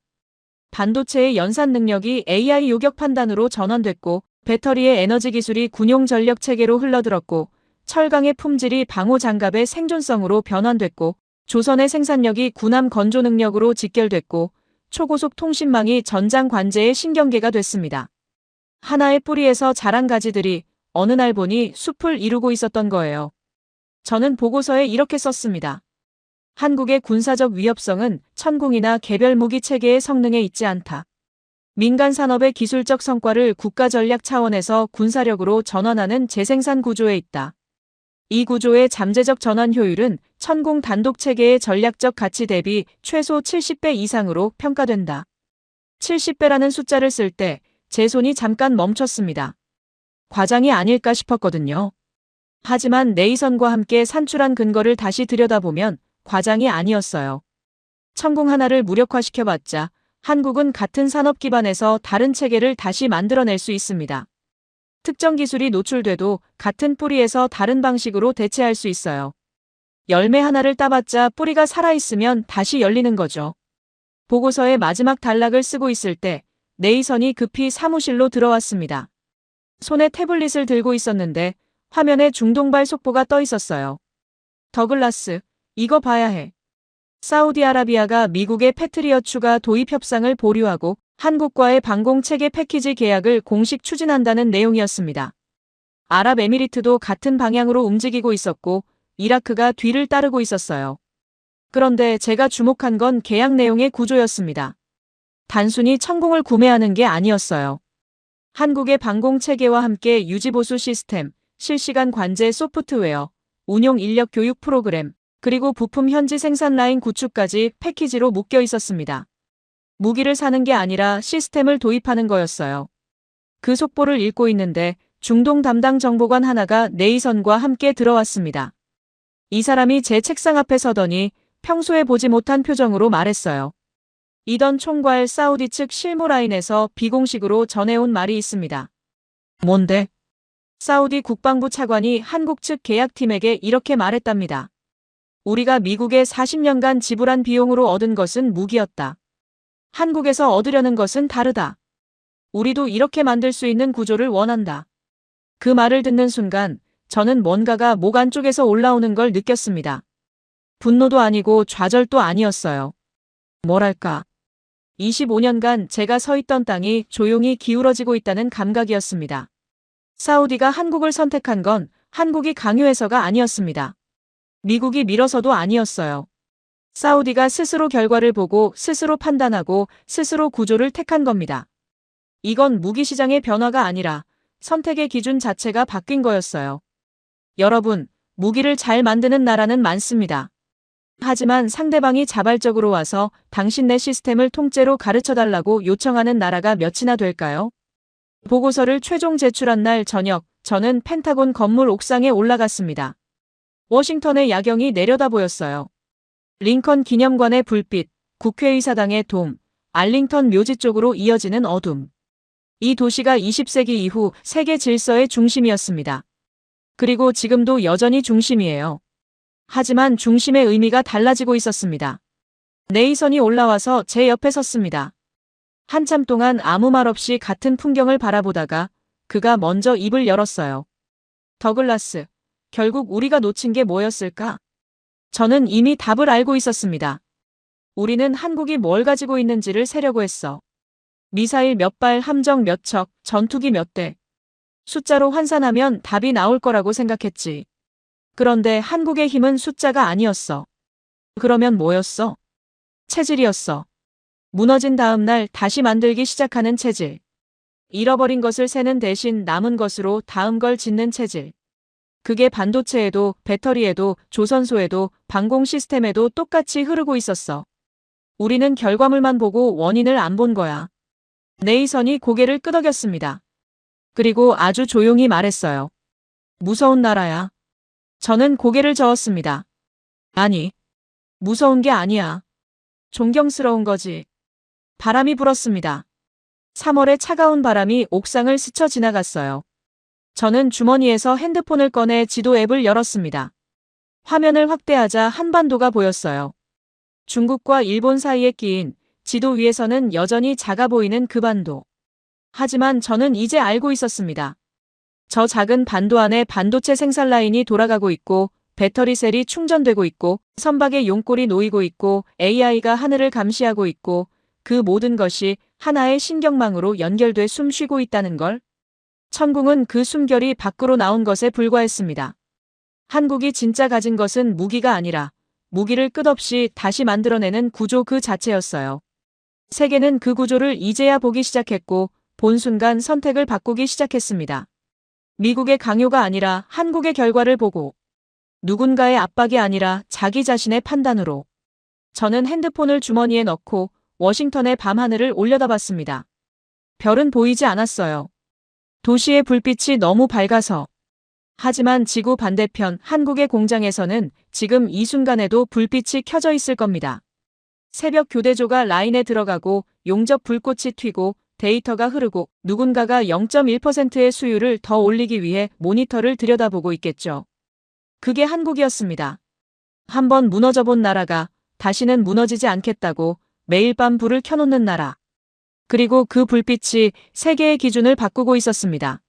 반도체의 연산 능력이 AI 요격 판단으로 전환됐고 배터리의 에너지 기술이 군용 전력 체계로 흘러들었고 철강의 품질이 방호 장갑의 생존성으로 변환됐고 조선의 생산력이 군함 건조 능력으로 직결됐고 초고속 통신망이 전장 관제의 신경계가 됐습니다. 하나의 뿌리에서 자란 가지들이 어느 날 보니 숲을 이루고 있었던 거예요. 저는 보고서에 이렇게 썼습니다. 한국의 군사적 위협성은 천궁이나 개별 무기 체계의 성능에 있지 않다. 민간 산업의 기술적 성과를 국가 전략 차원에서 군사력으로 전환하는 재생산 구조에 있다. 이 구조의 잠재적 전환 효율은 천궁 단독 체계의 전략적 가치 대비 최소 70배 이상으로 평가된다. 70배라는 숫자를 쓸 때 제 손이 잠깐 멈췄습니다. 과장이 아닐까 싶었거든요. 하지만 네이선과 함께 산출한 근거를 다시 들여다보면 과장이 아니었어요. 천궁 하나를 무력화시켜봤자 한국은 같은 산업 기반에서 다른 체계를 다시 만들어낼 수 있습니다. 특정 기술이 노출돼도 같은 뿌리에서 다른 방식으로 대체할 수 있어요. 열매 하나를 따봤자 뿌리가 살아있으면 다시 열리는 거죠. 보고서의 마지막 단락을 쓰고 있을 때 네이선이 급히 사무실로 들어왔습니다. 손에 태블릿을 들고 있었는데 화면에 중동발 속보가 떠 있었어요. 더글라스, 이거 봐야 해. 사우디아라비아가 미국의 패트리엇 추가 도입 협상을 보류하고 한국과의 방공체계 패키지 계약을 공식 추진한다는 내용이었습니다. 아랍에미리트도 같은 방향으로 움직이고 있었고 이라크가 뒤를 따르고 있었어요. 그런데 제가 주목한 건 계약 내용의 구조였습니다. 단순히 천궁을 구매하는 게 아니었어요. 한국의 방공체계와 함께 유지보수 시스템, 실시간 관제 소프트웨어, 운용 인력 교육 프로그램, 그리고 부품 현지 생산 라인 구축까지 패키지로 묶여 있었습니다. 무기를 사는 게 아니라 시스템을 도입하는 거였어요. 그 속보를 읽고 있는데 중동 담당 정보관 하나가 네이선과 함께 들어왔습니다. 이 사람이 제 책상 앞에 서더니 평소에 보지 못한 표정으로 말했어요. 이던 총괄 사우디 측 실무라인에서 비공식으로 전해온 말이 있습니다. 뭔데? 사우디 국방부 차관이 한국 측 계약팀에게 이렇게 말했답니다. 우리가 미국에 40년간 지불한 비용으로 얻은 것은 무기였다. 한국에서 얻으려는 것은 다르다. 우리도 이렇게 만들 수 있는 구조를 원한다. 그 말을 듣는 순간 저는 뭔가가 목 안쪽에서 올라오는 걸 느꼈습니다. 분노도 아니고 좌절도 아니었어요. 뭐랄까. 25년간 제가 서 있던 땅이 조용히 기울어지고 있다는 감각이었습니다. 사우디가 한국을 선택한 건 한국이 강요해서가 아니었습니다. 미국이 밀어서도 아니었어요. 사우디가 스스로 결과를 보고 스스로 판단하고 스스로 구조를 택한 겁니다. 이건 무기시장의 변화가 아니라 선택의 기준 자체가 바뀐 거였어요. 여러분, 무기를 잘 만드는 나라는 많습니다. 하지만 상대방이 자발적으로 와서 당신네 시스템을 통째로 가르쳐달라고 요청하는 나라가 몇이나 될까요? 보고서를 최종 제출한 날 저녁, 저는 펜타곤 건물 옥상에 올라갔습니다. 워싱턴의 야경이 내려다 보였어요. 링컨 기념관의 불빛, 국회의사당의 돔, 알링턴 묘지 쪽으로 이어지는 어둠. 이 도시가 20세기 이후 세계 질서의 중심이었습니다. 그리고 지금도 여전히 중심이에요. 하지만 중심의 의미가 달라지고 있었습니다. 네이선이 올라와서 제 옆에 섰습니다. 한참 동안 아무 말 없이 같은 풍경을 바라보다가 그가 먼저 입을 열었어요. 더글라스, 결국 우리가 놓친 게 뭐였을까? 저는 이미 답을 알고 있었습니다. 우리는 한국이 뭘 가지고 있는지를 세려고 했어. 미사일 몇 발, 함정 몇 척, 전투기 몇 대. 숫자로 환산하면 답이 나올 거라고 생각했지. 그런데 한국의 힘은 숫자가 아니었어. 그러면 뭐였어? 체질이었어. 무너진 다음 날 다시 만들기 시작하는 체질. 잃어버린 것을 세는 대신 남은 것으로 다음 걸 짓는 체질. 그게 반도체에도, 배터리에도, 조선소에도, 방공 시스템에도 똑같이 흐르고 있었어. 우리는 결과물만 보고 원인을 안 본 거야. 네이선이 고개를 끄덕였습니다. 그리고 아주 조용히 말했어요. 무서운 나라야. 저는 고개를 저었습니다. 아니, 무서운 게 아니야. 존경스러운 거지. 바람이 불었습니다. 3월의 차가운 바람이 옥상을 스쳐 지나갔어요. 저는 주머니에서 핸드폰을 꺼내 지도 앱을 열었습니다. 화면을 확대하자 한반도가 보였어요. 중국과 일본 사이에 끼인 지도 위에서는 여전히 작아 보이는 그 반도. 하지만 저는 이제 알고 있었습니다. 저 작은 반도 안에 반도체 생산 라인이 돌아가고 있고 배터리 셀이 충전되고 있고 선박의 용골이 놓이고 있고 AI가 하늘을 감시하고 있고 그 모든 것이 하나의 신경망으로 연결돼 숨쉬고 있다는 걸 천궁은 그 숨결이 밖으로 나온 것에 불과했습니다. 한국이 진짜 가진 것은 무기가 아니라 무기를 끝없이 다시 만들어내는 구조 그 자체였어요. 세계는 그 구조를 이제야 보기 시작했고 본 순간 선택을 바꾸기 시작했습니다. 미국의 강요가 아니라 한국의 결과를 보고 누군가의 압박이 아니라 자기 자신의 판단으로 저는 핸드폰을 주머니에 넣고 워싱턴의 밤하늘을 올려다봤습니다. 별은 보이지 않았어요. 도시의 불빛이 너무 밝아서. 하지만 지구 반대편 한국의 공장에서는 지금 이 순간에도 불빛이 켜져 있을 겁니다. 새벽 교대조가 라인에 들어가고 용접 불꽃이 튀고 데이터가 흐르고 누군가가 0.1%의 수율을 더 올리기 위해 모니터를 들여다보고 있겠죠. 그게 한국이었습니다. 한번 무너져본 나라가 다시는 무너지지 않겠다고 매일 밤 불을 켜놓는 나라. 그리고 그 불빛이 세계의 기준을 바꾸고 있었습니다.